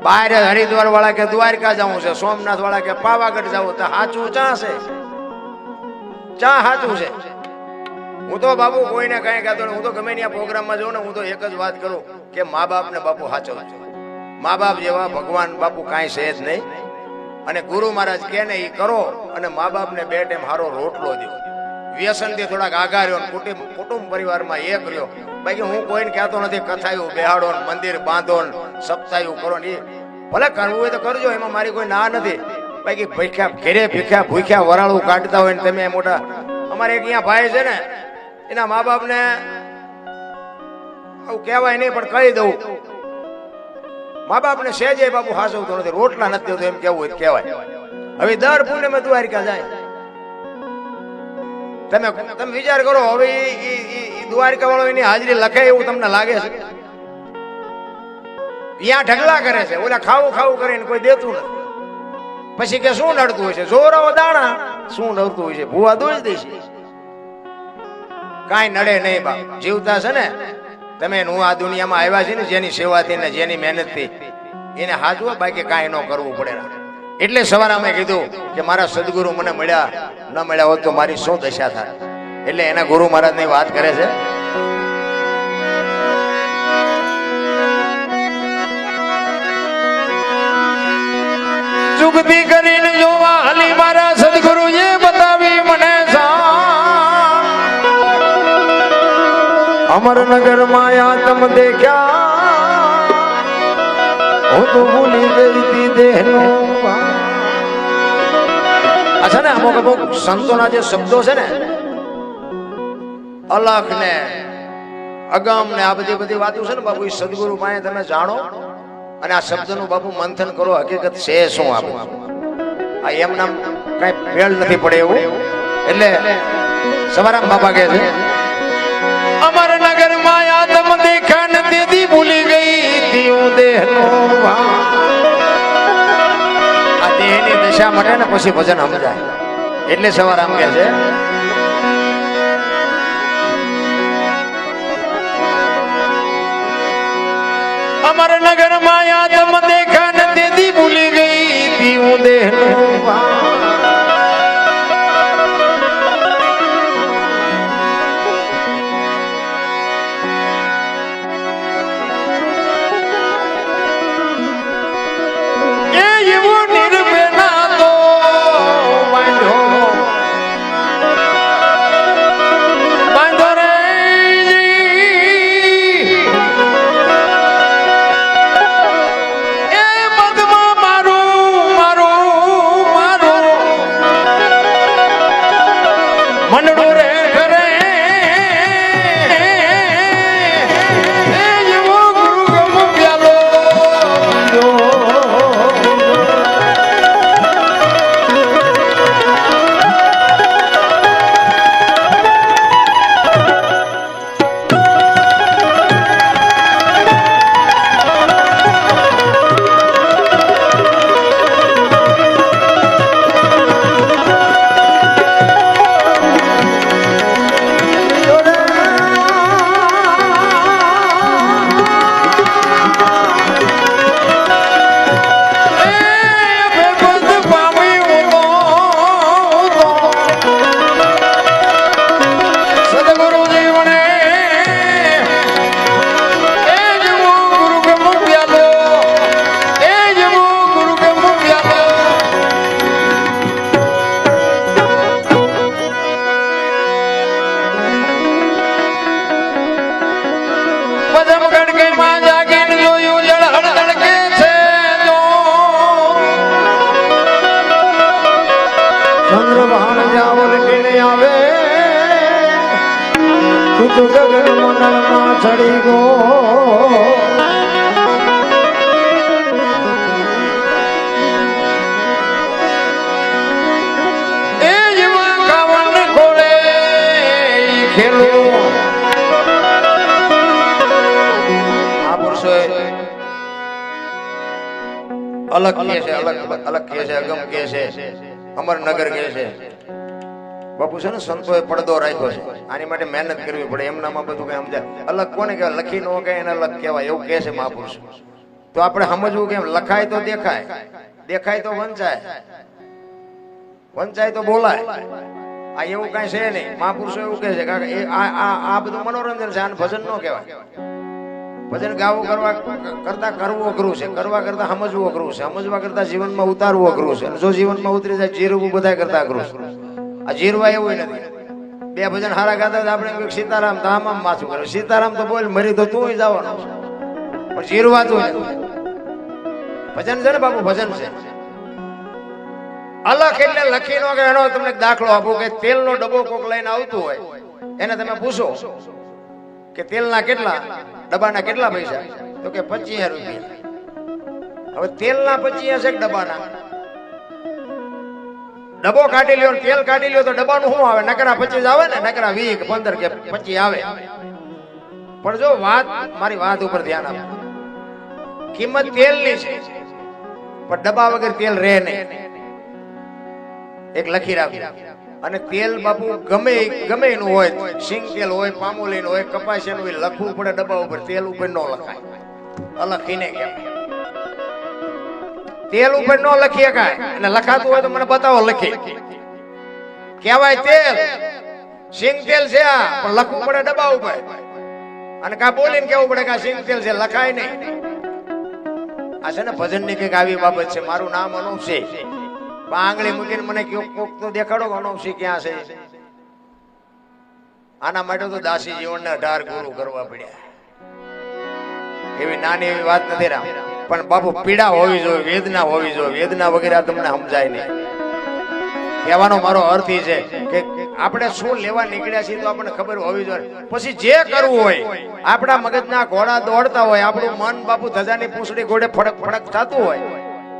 બહાર હરિદ્વાર વાળા કે દ્વારકા જવું છે, સોમનાથ વાળા કે પાવાગઢ જવું, તો સાચું ચા છે? ચા સાચું છે? હું તો બાપુ કોઈને કઈ કહેતો નહીં. હું તો ગમે ત્યાં પ્રોગ્રામમાં જાઉં ને હું તો એક જ વાત કરું કે મા બાપ ને બાપુ સાચવજો. મા બાપ જેવા ભગવાન બાપુ કાંઈ છે જ નહીં. અને ગુરુ મહારાજ કે ને એ કરો. અને મા બાપ ને 2 ટાઈમ સારો રોટલો દો. વ્યસન થી થોડાક આઘા રહ્યો, કુટુંબ પરિવારમાં એક રહ્યો. બાકી હું કોઈને કહેતો નથી કથાયું બેહાડો, મંદિર બાંધો, સપ્તાહયું કરો ને. ભલે કરવું હોય તો કરજો, એમાં મારી કોઈ ના નથી. બાકી ભીખ્યા ઘેરે ભીખ્યા ભૂખ્યા વરાળું કાઢતા હોય ને તમે મોટા. અમારે એક અહીંયા ભાઈ છે ને, એના મા બાપ ને આવું કહેવાય નહીં પણ કહી દઉં, મા બાપ ને સેજે બાપુ હાસવતો નથી, રોટલા નથી દેતો એમ કેવું હોય કહેવાય. હવે દર પૂનમે દ્વારકા જાય. તમે વિચાર કરો, હવે દ્વારકા વાળો એની હાજરી લખે એવું તમને લાગે છે? ત્યાં ઢગલા કરે છે, ઓલા ખાવું ખાવું કરીને કોઈ દેતું નથી. પછી કે શું નડતું હોય છે? જોરાવો દાણા. શું નડતું હોય છે? ભૂવા દોઈ દે છે. કાંઈ નડે નહીં બાપ. જીવતા છે ને તમે, હું આ દુનિયામાં આવ્યા છે ને જેની સેવાથી ને જેની મહેનતથી, એને હાજવા. બાકી કાંઈ ન કરવું પડે. એટલે સવારે અમે કીધું કે મારા સદગુરુ મને મળ્યા ન મળ્યા હોત તો મારી શું દશા થાય. એટલે એના ગુરુ મહારાજની વાત કરે છે. જુગતી કરીને જોવા હાલી મારા સદગુરુએ બતાવી મને અમરનગર માયા તમ દેખ્યા હું તો ભૂલી ગઈ તી દેહનો. અચ્છા ને અમુક અમુક સંતોના જે શબ્દો છે ને અલખ ને અગમ ને આ બધી વાતો છે ને બાપુ, એ સદગુરુ પાસે તમે જાણો અને આ શબ્દનું બાપુ મંથન કરો, હકીકત છે શું આપું આ એમ નામ કઈ મેળ નથી પડે એવું. એટલે સવારામ બાપા કહે છે અમરનગર માયા તમ દેખા ને તેદી ભૂલી ગઈ તી હું દેહનો આ દેહની દશા માટે ને પછી ભજન સમજાય. એટલે સવારામ કહે છે અમરનગર માયા તમ દેખા ને તેદી ભૂલી ગઈ તી હું દેહનો ચડી ગો એ જેવા કાવણ ખોળે ખેલો. આ પુરુષો અલગ કે છે, અલગ કે છે, અગમ કે છે, અમરનગર કે છે. બાપુ છે ને સંતોએ પડદો રાખ્યો છે, આની માટે મહેનત કરવી પડે. એમનામાં બધું કઈ સમજાય. અલગ કોને કહેવાય? લખી નો કે એને અલગ કહેવાય એવું કહે છે મહાપુરુષ. તો આપણે સમજવું કેમ? લખાય તો દેખાય, દેખાય તો વંચાય, વંચાય તો બોલાય. આ એવું કઈ છે નહીં. મહાપુરુષો એવું કહે છે કે આ બધું મનોરંજન છે, આને ભજન નો કહેવાય. ભજન ગાવું કરવા કરતા કરવું અઘરું છે, કરવા કરતા સમજવું અઘરું છે, સમજવા કરતા જીવનમાં ઉતારવું અઘરું છે. જો જીવનમાં ઉતરી જાય જીરવું બધા કરતા અઘરું છે. આ જીરવા એવું નથી. બે ભજન હારા ગાતા આપણે સીતારામ તો આમ માથું કરે, સીતારામ તો બોલ મરી તો તું જવાનો, પણ જીરવા તું ભજન છે ને બાપુ, ભજન છે. અલખ એટલે લખી નો કે એનો તમને દાખલો આપું કે તેલનો ડબ્બો કોક લઈને આવતું હોય, એને તમે પૂછો કે તેલના કેટલા ડબ્બાના કેટલા પૈસા, તો કે 25 રૂપિયા. હવે તેલના 25 છે ડબ્બાના, ડબ્બો કાઢી લ્યો, તેલ કાઢી લ્યો તો ડબ્બાનું શું આવે? નકરા 25 આવે ને, નકરા 20 કે 15 કે 25 આવે. પણ જો વાત મારી વાત ઉપર ધ્યાન આપો, કિંમત તેલની છે પણ ડબ્બા વગર તેલ રહે નહીં. એક લખી રાખજો. અને તેલ બાપુ ગમે એનું હોય, સિંગ તેલ હોય, પામોલીન હોય, કપાસિયાનું હોય, લખવું પડે ડબ્બા ઉપર. તેલ ઉપર ન લખાય, અલખીને કહેવાય. તેલ ઉપર ન લખી શકાય, અને લખાતું હોય તો મને બતાવો લખી. કહેવાય તેલ, સિંગ તેલ છે આ, પણ લખવું પડે ડબ્બા ઉપર, અને કા બોલીને કેવું પડે કે સિંગ તેલ છે, લખાય નહીં. આ છે ને ભજન ની કઈક આવી બાબત છે. મારું નામ અનુપસિંહ, આંગળી મૂકીને મને કોક તો દેખાડો અનુપસિંહ ક્યાં છે. આના માટે તો દાસી જીવનને 18 ગુરુ કરવા પડ્યા. એવી નાની એવી વાત નથી રામ, પણ બાપુ પીડા હોવી જોઈએ, વેદના હોવી જોઈએ. વેદના વગેરે તમને સમજાય નહીં. કહેવાનો મારો અર્થ એ છે કે આપણે શું લેવા નીકળ્યા છીએ તો આપણને ખબર હોવી જોઈએ. પછી જે કરવું હોય, આપણા મગજના ઘોડા દોડતા હોય, આપણું મન બાપુ ધજાની પૂંછડી ઘોડે ફડક ફડક થતું હોય,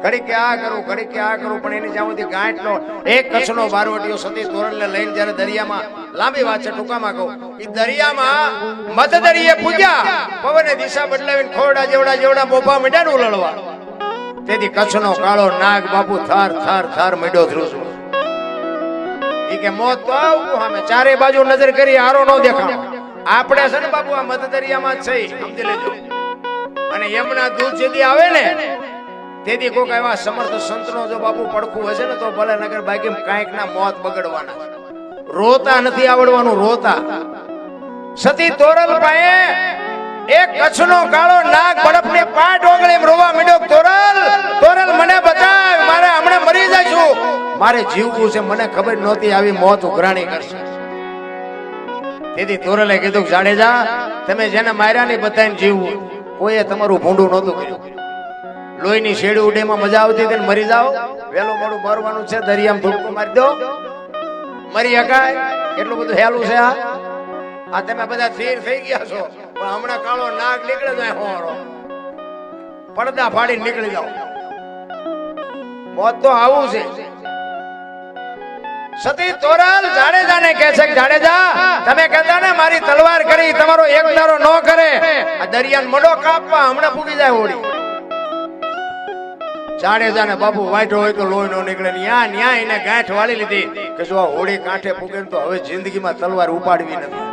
ઘડી કે આ કરું, ઘડી કે આ કરું, પણ એની જ્યાં સુધી ગાંઠનો એક કચ્છનો બારવટીયો સતી તોરણને લઈને જ્યારે દરિયામાં, લાંબી વાત છે ટૂંકામાં કહું, એ દરિયામાં મધ દરિયે પૂજ્યા, પવને દિશા બદલાવીને ખોરડા જેવડા જેવડા બોફા મીડ્યા ને ઉલળવા. તેથી કચ્છનો કાળો નાગ બાપુ થાર થાર થાર મીડ્યો ધ્રુજવો. ઈ કે મોત તો આવું સામે ચારે બાજુ નજર કરી હારો નો દેખાણો. આપણે છે ને બાપુ આ મધ દરિયામાં જ છે, સમજી લેજો. અને યમુના દૂધ જેથી આવે ને તેથી કોઈક એવા સમર્થ સંતનો જો બાપુ પડખું હશે ને તો ભલે નગર બાકી કાંઈક ના મોત બગડવાના. રોતા નથી આવડવાનું, રોતા. સતી તોરલ પાસે એક કચ્છનો કાળો નાગ બરફને પાટ ઓગળીને રોવા માંડ્યો. તોરલ, તોરલ મને બચાવ, મારે હમણાં મરી જઈશું, મારે જીવવું છે. મને ખબર નહોતી આવી મોત ઉઘરાણી કરશે. તેથી તોરલે કીધું, જાડેજા તમે જેને માર્યા નહીં બધાને જીવવું. કોઈએ તમારું ભૂંડું નહોતું કર્યું. લોહીની શેડી ઉડેમાં મજા આવતી હતી ને મરી જાઓ, વેલું મોડું મરવાનું છે, દરિયામાં ધૂપકો મારી દો, મરી શકાય. એટલું બધું હેલું છે આ તમે બધા સ્થિર થઈ ગયા છો, પણ હમણાં કાળો નાગ નીકળે જાય હોરો, પડદા ફાડીને નીકળી જાઓ. મોત તો આવું છે. સતી તોરલ જાડેજાને કહે છે કે જાડેજા તમે કહેતા ને મારી તલવાર કરી, તમારો એક દારો ન કરે, આ દરિયાને મડો કાપવા હમણાં પૂગી જાય હોડી. જાડેજાને બાપુ વાઈટો હોય તો લોહી નો નીકળે. ન્યા એને ગાંઠ વાળી લીધી કે જો આ હોડી કાંઠે પૂગે તો હવે જિંદગીમાં તલવાર ઉપાડવી નથી.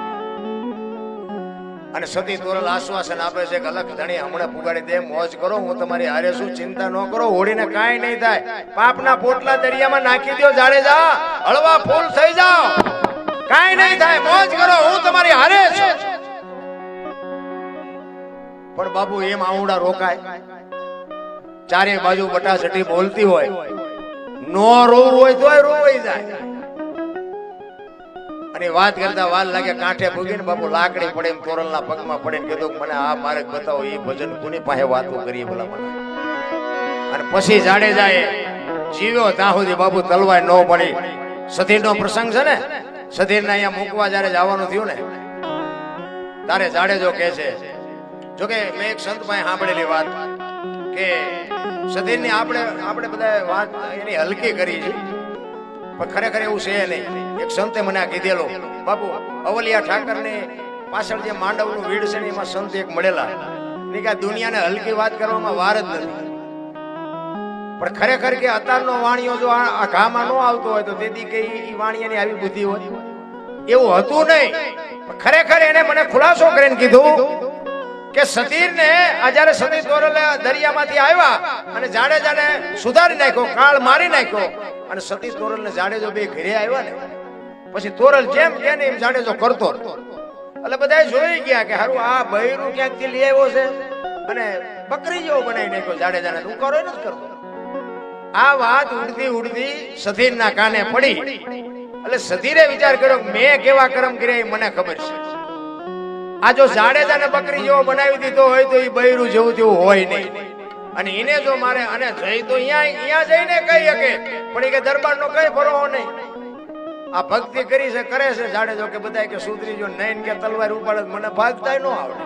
અને સતી તોરલ આશ્વાસન આપે છે કે અલગ ધણી હમણાં પુગાડી દે, મોજ કરો, હું તમારી હારે છું, ચિંતા ન કરો, હોડીને કાંઈ નહીં થાય. પાપના પોટલા દરિયામાં નાખી દો જાડેજા, હળવા ફૂલ થઈ જાઓ, કાંઈ નહીં થાય, મોજ કરો, હું તમારી હારે છું. પણ બાપુ એમ આવડા રોકાય? ચારે બાજુ બટાસટી બોલતી હોય, નો રોવું હોય તોય રોવાઈ જાય. અને વાત કરતા વાર લાગે, કાંઠે ભૂગીને બાપુ લાકડી પડે એમ તોરલના પગમાં પડે, કીધું મને આ મારે બતાવો એ ભજન કોની પાસે વાતો કરીએ ભલા મને. અને પછી જાડેજાએ જીવ્યો ત્યાં સુધી બાપુ તલવાર ન પડી. સધીરનો પ્રસંગ છે ને, સધીરને અહીંયા મૂકવા જયારે જવાનું થયું ને તારે જાડેજો કહે છે, જોકે મેં એક સંત પાસે સાંભળેલી વાત કે સધીરની આપણે બધા વાત એની હલકી કરી છે, પણ ખરેખર એવું છે નહીં. એક સંતે મને આ કીધેલું, બાપુ અવલિયા ઠાકરની પાછળ જે માંડવનું વીડ છે ને એમાં સંત એક મળેલા ને કે દુનિયાને હલકી વાત કરવામાં વાર જ નથી. પણ ખરેખર કે અત્યારનો વાણિયો જો આ ઘામાં ન આવતો હોય તો તેથી કે ઈ વાણિયાની આવી બુદ્ધિ હોય એવું હતું નહીં. પણ ખરેખર એને મને ખુલાસો કરીને કીધું કે સતીરને જ્યારે સતી તોરલે દરિયામાંથી આવ્યા અને જાડેજાને સુધારી નાખ્યો, કાળ મારી નાખ્યો, અને સતી તોરલને જાડેજો બે ઘરે આવ્યા ને પછી તોરલ જેમ કે ને એમ જાડેજો કરતો. એટલે બધા જોઈ ગયા કે હારું આ બૈરું ક્યાંકથી લઈ આવ્યો છે અને બકરી જેવો બનાવી નાખ્યો જાડેજાને, તું કરો નથી કરતો. આ વાત ઉડતી ઉડતી સતીરના કાને પડી. એટલે સતીરે વિચાર કર્યો મેં કેવા કર્મ કર્યા મને ખબર છે. આ જો જાડેજાને બકરી જેવો બનાવી દીધો હોય તો એ બૈરું જેવું તેવું હોય નહીં. અને એને જો મારે અને જઈ તો અહીંયા જઈને કહી શકે, પણ એ કે દરબારનો કઈ ફરવો નહીં. આ ભક્તિ કરી છે, કરે છે જાડેજો કે બધા કે સુધરી જો નહીં કે તલવાર ઉપાડે, મને ભાગતાય ન આવડે,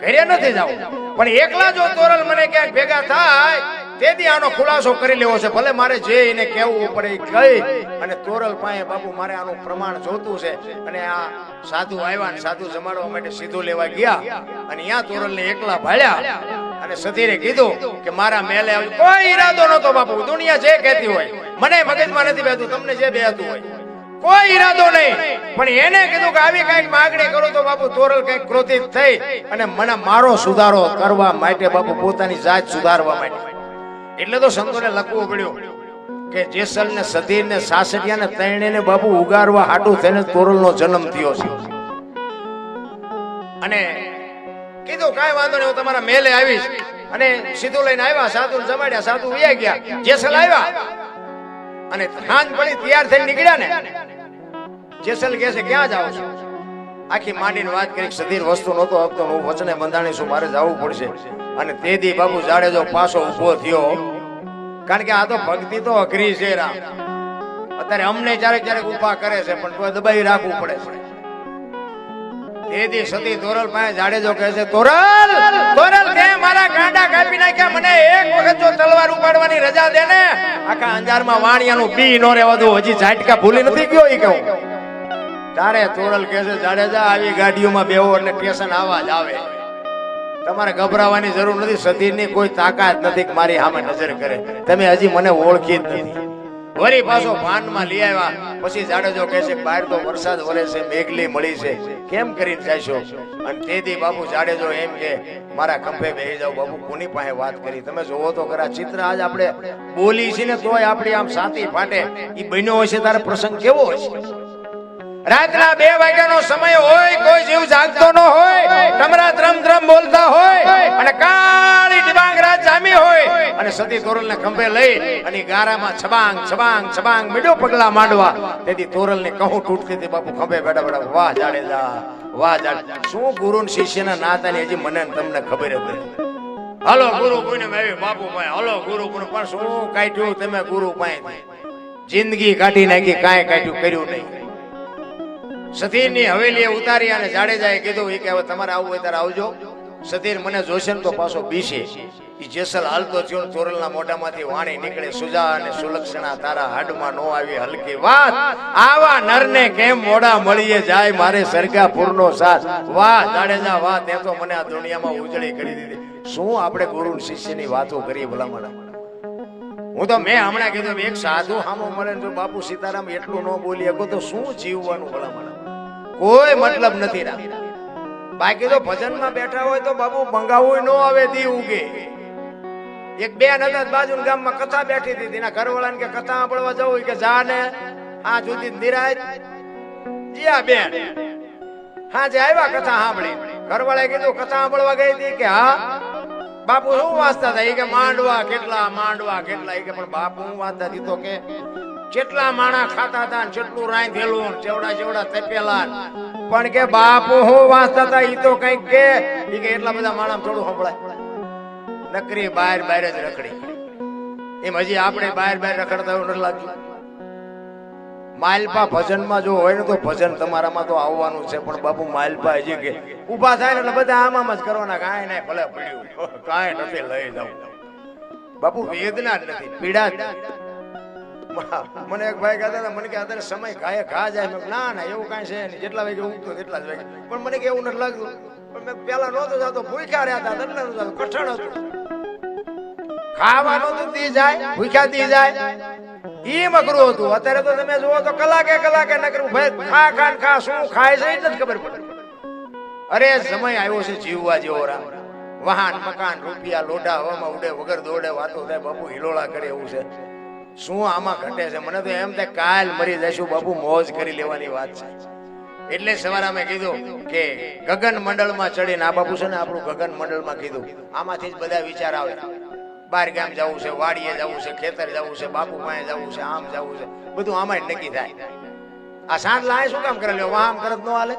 ઘરે નથી જાવું. પણ એકલા જો તોરલ મને ક્યાંક ભેગા થાય તેથી આનો ખુલાસો કરી લેવો છે. ભલે મારે જે એને કહેવું પડે એ કહી અને તોરલ પાસે બાપુ મારે આનું પ્રમાણ જોતું છે. અને આ સાધુ આવ્યા ને સાધુ જમાડવા માટે સીધું લેવા ગયા અને ત્યાં તોરલને એકલા ભાળ્યા અને સતીરે કીધું કે મારા મેલે કોઈ ઈરાદો નતો બાપુ, દુનિયા જે કહેતી હોય મને મગજમાં નથી બેતું, તમને જે બેતું હોય કોઈ ઈરાદો નહીં. પણ એને કીધું કે આવી કઈક માગણી કરું તો બાપુ તોરલ કઈક ક્રોધિત થઈ અને મને મારો સુધારો કરવા માટે બાપુ પોતાની જાત સુધારવા માટે એટલે તો સંતોને લખવું પડ્યું કે જેસલ ને સધીર ને સાસરિયા ને તૈણે ને બાપુ ઉગારવા હાટું થઈને તોરલનો જન્મ થયો છે. અને કીધું કાંઈ વાંધો નહીં, હું તમારા મેલે આવીશ. અને સીધું લઈને આવ્યા, સાધુ જમાડ્યા, સાધુ વયા ગયા. જેસલ આવ્યા અને સાંજ પડી તૈયાર થઈને નીકળ્યા ને. જેસલ કહે છે ક્યાં જાવ છો? આખી માંડીને વાત કરી. સધીર વસ્તુ નહોતો આપતો, હું વચને બંધાણી છું, મારે જવું પડશે. અને તે દી બાપુ જાડેજો પાછો ઉભો થયો, કારણ કે આ તો ભક્તિ તો અઘરી છે રામ. અત્યારે અમને ક્યારેક ક્યારેક ઉભા કરે છે, પણ કોઈ દબાઈ રાખવું પડે છે. તે દી સતી તોરલ પાસે જાડેજો કહે છે, તોરલ તોરલ તે મારા ગાંડા કાપી નાખ્યા, મને એક વખત જો તલવાર ઉપાડવાની રજા દે ને, આખા અંજારમાં વાણિયાનું બી નો રહેવા દઉં. હજી ઝાટકા ભૂલી નથી ગયો ઈ કહું. તારે તોરલ કહે છે, જાડેજા આવી ગાડીઓમાં બેહો એટલે સ્ટેશન આવા જ આવે, તમારે ગભરાવાની જરૂર નથી. સતીની કોઈ તાકાત નથી કે મારી સામે નજર કરે. તમે હજી મને ઓળખી જ નથી. વળી પાછો ભાનમાં લઈ આવ્યા. પછી જાડેજો કહે છે, બહાર તો વરસાદ વરે છે, મેઘલી મળી છે, કેમ કરીને જાશો? અને તેથી બાપુ જાડેજો એમ કે મારા ખંભે બેસી જાવ. બાપુ કોની પાસે વાત કરી? તમે જોવો તો ખરા ચિત્ર. આજ આપણે બોલી છે ને તોય આપણી આમ સાતી ફાટે. ઈ બન્યો હશે તારે પ્રસંગ કેવો હશે? રાતના 2 વાગ્યાનો સમય હોય, કોઈ જીવ જાગતો ન હોય, તમરા ત્રમ ત્રમ બોલતા હોય અને કાળી ડિબાંગ રાત જામી હોય અને સતી તોરલને ખંભે લઈ અને ગારામાં છબાંગ છબાંગ છબાંગ મીડો પગલા માંડવા. તેથી તોરલની કહું તૂટતી હતી. બાપુ ખંભે બેઠા બેઠા વાહ જાડેજા, વાહ જાડેજા. શું ગુરુ ને શિષ્યના નાતાની હજી મને તમને ખબર જ નથી. હલો ગુરુ કોઈને મેવી બાપુ પાસે, હલો ગુરુ કોને, પણ શું કાઢ્યું તમે ગુરુ પાસે? જિંદગી કાઢી નાખી, કાંઈ કાઢ્યું કર્યું નહીં. સતીરની હવેલીએ ઉતારી અને જાડેજાએ કીધું કે હવે તમારે આવવું હોય ત્યારે આવજો. સતીર મને જોશે ને તો પાછો બીશે. ઈ જેસલ હાલતો થયો, તોરલના મોઢામાંથી વાણી નીકળે, સુજા અને સુલક્ષણા તારા હાડમાં નો આવી હલકી વાત. આવા નરને કેમ મોઢા મળીએ જાય, મારે સરગાપુરનો સાથ. વાહ જાડેજા વાહ, તે તો મને આ દુનિયામાં ઉજળી કરી દીધી. શું આપણે ગુરુ શિષ્યની વાતો કરીએ ભલામણ? હું તો મેં હમણાં કીધું એક સાધુ હામો મળે જો બાપુ સીતારામ એટલું ન બોલી શકો તો શું જીવવાનું ભલામણ? કોઈ મતલબ નથી રા. બાકી તો ભજનમાં બેઠા હોય તો બાપુ મંગાવું ન આવે દી ઉગે. એક બેન હતા બાજુ ગામમાં કથા બેઠી હતી, એના ઘરવાળાને કે કથા સાંભળવા જવું કે જા ને આ જુદી નિરાય જીયા બેન. હા જે આવ્યા કથા સાંભળી. ઘરવાળાએ કીધું કથા સાંભળવા ગઈ હતી કે હા. બાપુ શું વાંચતા હતા? કે માંડવા કેટલા, માંડવા કેટલા. કે પણ બાપુ હું વાંચતા હતી તો કે કેટલા માણા ખાતા હતા, કેટલું રાંધેલું, ચેવડા ચેવડા તપેલા. પણ કે બાપુ હું વાંચતા હતા ઈ તો કઈક કે એટલા બધા માણા થોડું સંભળાય. નકરી બહાર બહાર જ રખડી. એમ હજી આપણે બહાર બહાર રખડતા એવું નથી લાગ્યું? માલપા ભજનમાં જો હોય ને તો ભજન તમારામાં તો આવવાનું છે, પણ બાપુ માલપા હજી કે ઉભા થાય ને એટલે બધા આમ જ કરવાના. કાંઈ નહીં ભલે પડ્યું, કાંઈ નથી લઈ જાવ. બાપુ વેદના જ નથી, પીડા જ. મને એક ભાઈ કહેતા હતા, મને કે અત્યારે સમય ખાય ઘા જાય. ના ના એવું કાંઈ છે નહીં, જેટલા વાગે ઉગતો એટલા જ વાગે. પણ મને કે એવું નથી લાગતું. પણ મેં પેલા નહોતો જતો, ભૂખ્યા રહ્યા હતા એટલે નહોતું જતો, કઠણ હતું. ખાવા નહોતું દી જાય, ભૂખ્યા દી જાય, ઈ મકરું હતું. અત્યારે તો તમે જુઓ તો કલાકે કલાકે નકરું ભાઈ ખા ખા ખા, શું ખાય છે એ નથી ખબર પડે. અરે સમય આવ્યો છે જીવવા જેવો રામ. વાહન મકાન રૂપિયા લોઢા હવામાં ઉડે, વગર દોડે વાતો થાય. બાપુ હિલોળા કરે એવું છે. શું આમાં ઘટે છે? મને તો એમ થાય કાલ મરી જઈશું બાપુ, મોજ કરી લેવાની વાત છે. એટલે સવારે અમે કીધું કે ગગન મંડળમાં ચડીને, આ બાપુ છે ને આપણું ગગન મંડળમાં કીધું, આમાંથી જ બધા વિચાર આવે. બહાર ગામ જવું છે, વાડીએ જવું છે, ખેતર જવું છે, બાપુ પાસે જવું છે, આમ જવું છે, બધું આમાં જ નક્કી થાય. આ સાંડલા આ શું કામ કરે લ્યો? આમ કરત ન હાલે.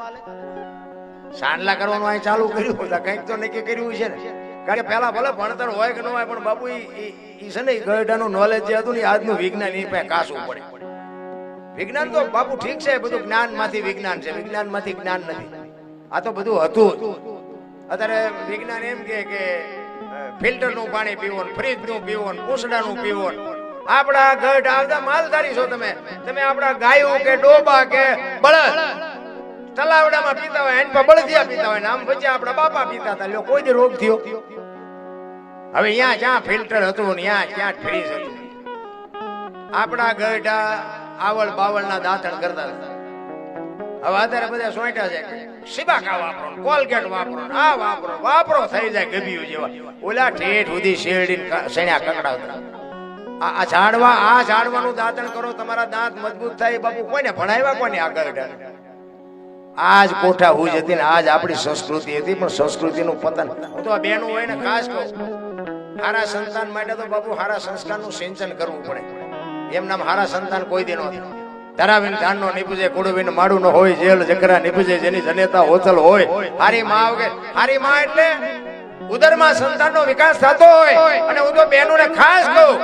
સાંડલા કરવાનું અહીં ચાલુ કર્યું, કંઈક તો નક્કી કર્યું છે ને. કારણ કે પેલા ભલે ભણતર હોય કે ન હોય, પણ બાપુ ઈ છે ને ગયઢાનું નોલેજ જે હતું ને આજનું વિજ્ઞાન એ પાસે કાસું પડે. વિજ્ઞાન તો બાપુ ઠીક છે, બધું જ્ઞાન માંથી વિજ્ઞાન છે, વિજ્ઞાન માંથી જ્ઞાન નથી. આ તો બધું હતું. અત્યારે વિજ્ઞાન એમ કે ફિલ્ટર નું પાણી પીવું, ફ્રીજ નું પીવું, પૂંછડા નું પીવું. આપડા ગઢ આવતા માલધારી છો તમે. તમે આપડા ગાયું કે ડોબા કે બળદ તલાવડામાં પીતા હોય, એન પર બળદિયા પીતા હોય, આમ વચ્ચે આપડા બાપા પીતા હતા. કોઈ દી રોગ થયો? હવે અહીંયા જ્યાં ફિલ્ટર હતું ને ત્યાં ફ્રીજ હતું. આપડા ગઢા આવળ બાવળ ના દાંતણ કરતા હતા. હવે અત્યારે બધા સોંટ્યા છે સિબાકા વાપરો, કોલગેટ વાપરો, આ વાપરો, વાપરો થઈ જાય ગભીયું જેવા. ઓલા ઠેઠ સુધી શેરડી સણ્યા કકડાવતા. આ ઝાડવાનું દાંતણ કરો, તમારા દાંત મજબૂત થાય. બાપુ કોઈને ભણાવ્યા, કોને આગળ આજ કોઠા હુજ હતી ને આજ આપણી સંસ્કૃતિ હતી, પણ સંસ્કૃતિનું પતન. હું તો આ બેનું હોય ને ખાસ કહું, હારા સંતાન માટે તો બાપુ હારા સંસ્કારનું સિંચન કરવું પડે. એમ નામ હારા સંતાન કોઈ દી નહોતી. ધરાવીને ધાનનો નીપજે, કુડવીને માડું નો હોય, જેલ જકરા નીપજે, જેની જનેતા હોતલ હોય. હારી માં વગર, હારી માં એટલે ઉદરમાં સંતાનનો વિકાસ થતો હોય. અને હું તો બહેનોને ખાસ કહું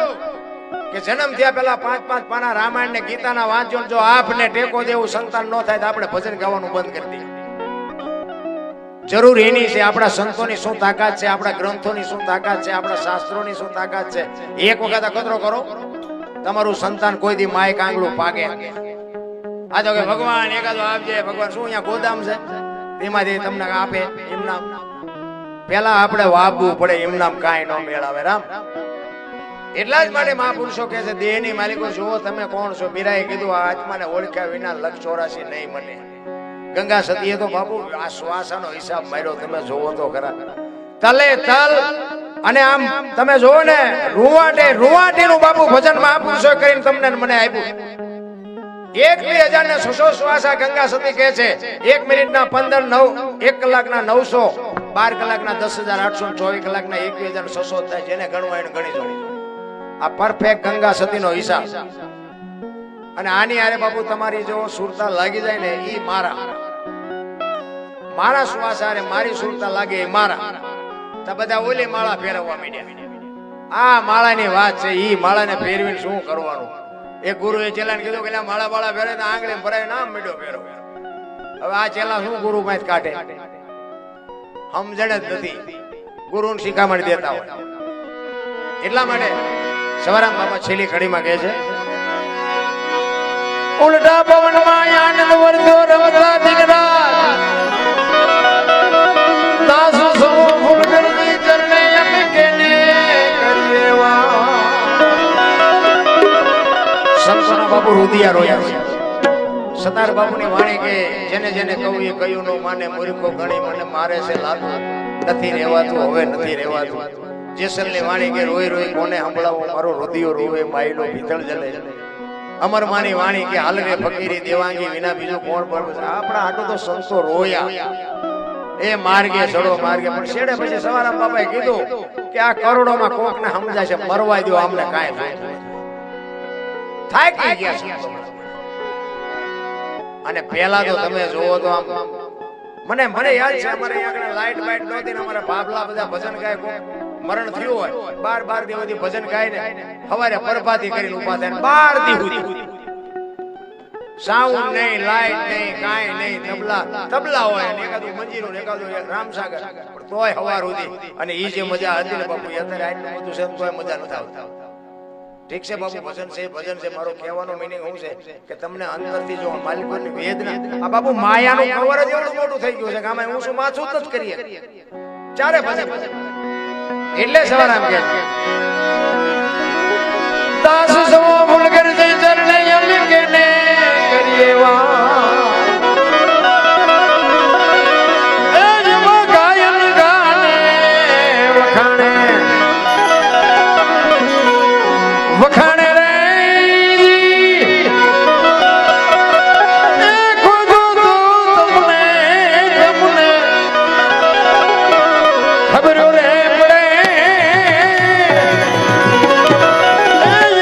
કે જન્મ થયા પહેલા 5-5 પાના રામાયણ ને ગીતાના વાંચો. જો આપને ટેકો દેવું સંતાન ન થાય તો આપણે ભજન ગાવાનું બંધ કરી દઈએ. જરૂર એની છે. આપણા સંતોની શું તાકાત છે, આપણા ગ્રંથોની શું તાકાત છે, આપણા શાસ્ત્રોની શું તાકાત છે. એક વખત અખતરો કરો, તમારું સંતાન કોઈ દી માય કાંગળું પાકે. આ તો કે ભગવાન એકાદો આપજે, ભગવાન શું અહીંયા ગોદામ છે તેમાંથી તમને આપે. એમ નામ પેલા આપણે વાપવું પડે, એમ નામ કાંઈ ન મેળાવે. રામ એટલા જ માટે મહાપુરુષો કહે છે, દેહની માલિકો જુઓ તમે કોણ છો. મીરાએ કીધું આ આત્માને ઓળખ્યા વિના 184 નહીં મને. ગંગા સતીએ તો બાપુ આ શ્વાસનો હિસાબ માર્યો. તમે જોવો તો ખરા, તલે તલ. અને આમ તમે જોવો ને, રૂવાટીનું બાપુ ભજન મહાપુરુષો કરીને તમને મને આપ્યું. 1,000 શ્વાસા ગંગા સતી કહે છે. 1 મિનિટના 15, 1 કલાકના 900, 12 કલાકના 10,800, 24 કલાકના 21,600 થાય. જેને ગણવા એને ગણી જો. આ પરફેક્ટ ગંગા સતીનો હિસાબ. અને આની આરે બાપુ તમારી જો સુરતા લાગી જાય ને, ઈ મારા શ્વાસ આરે મારી સુરતા લાગે, એ મારા. તો બધા ઓલી માળા ફેરવવા માંડ્યા. આ માળાની વાત છે. ઈ માળાને ફેરવીને શું કરવાનું? એક ગુરુએ ચેલાને કીધું કે માળા ફેરે તો આંગળી ભરાય નામ મીડો ફેરવ. હવે આ ચેલા શું ગુરુ માં કાઢે? સમજણ જ નથી. ગુરુને શિખામણ દેતા હોય. એટલા માટે સવારામ બાબા છેલ્લી ઘડીમાં કહે છે, ઉલટા પવનમાં આનંદ વર્ધો રમતા દિનરાત, દાસુ સૌ ફૂલ કરતી ચરણે અમે કેને કરીએ વા. સંતોના બાપુ રુદિયા રોયા છે. સતાર બાપુની વાણી કે જેને જેને કહું એ કયું નો માને, મૂર્ખો ગણી મને મારે છે લાગુ, નથી રહેવાતું હવે નથી રહેવાતું. જેસલની વાણી કે રોઈ રોઈ કોને સંભળાવો, મારો રુદિયો રોવે માયલો ભીતળ જલે. અમરમાની વાણી કે હાલવે ફકીરી દેવાંગી વિના બીજું કોણ પરમ. આપણા આટો તો સંતો રોયા. એ માર્ગે ચડો માર્ગે. પણ છેડે પછી સવારામ બાપાએ કીધું કે આ કરોડોમાં કોકને સમજાય છે, મરવા દો અમને કાંઈ થાકી ગયા છે. અને પેલા તો તમે જોવો તો આમ મને યાદ છે, અમારે અહીંયા લાઈટ બાઈટ નહોતી ને અમારા બાબલા બધા ભજન ગાય. મરણ થયું હોય 12 દિવસ સુધી ભજન ગાય ને સવારે પરભાતી કરીને ઉભા થાય. 12 દિવસ સુધી સાઉન્ડ નહીં, લાઈટ નહીં, કાંઈ નહીં. તબલા હોય, એકાદું મંજીરું, એકાદું રામસાગર, પણ તોય સવાર સુધી. અને ઈ જે મજા હતી ને બાપુ, અત્યારે આટલું બધું છે તોય મજા નથી આવતી. ઠીક છે બાપુ, ભજન છે. મારો કહેવાનો મીનિંગ શું છે કે તમને અંદરથી જો માલિકોની વેદના, આ બાપુ માયાનું કવર જ એવડું મોટું થઈ ગયું છે કે આમાં હું શું માથું જ કરીએ ચારે ભજન. એટલે સવારામ કે દાસ સવો ભૂલ કરજે ચરણે અમે કેને કરીએ વા. વખાણે રે ખુદ તમને ખબર રે પડે.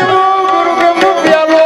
ગુરુ કે મુખ્યાલો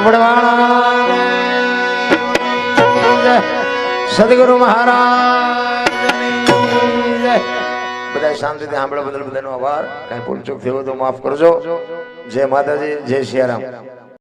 વડવાણા સદગુરુ મહારાજ બધા શાંતિથી સાંભળવા બદલ બધાનો આભાર. કઈ ભૂલ ચૂક થયો તો માફ કરજો. જય માતાજી, જય સિયારામ.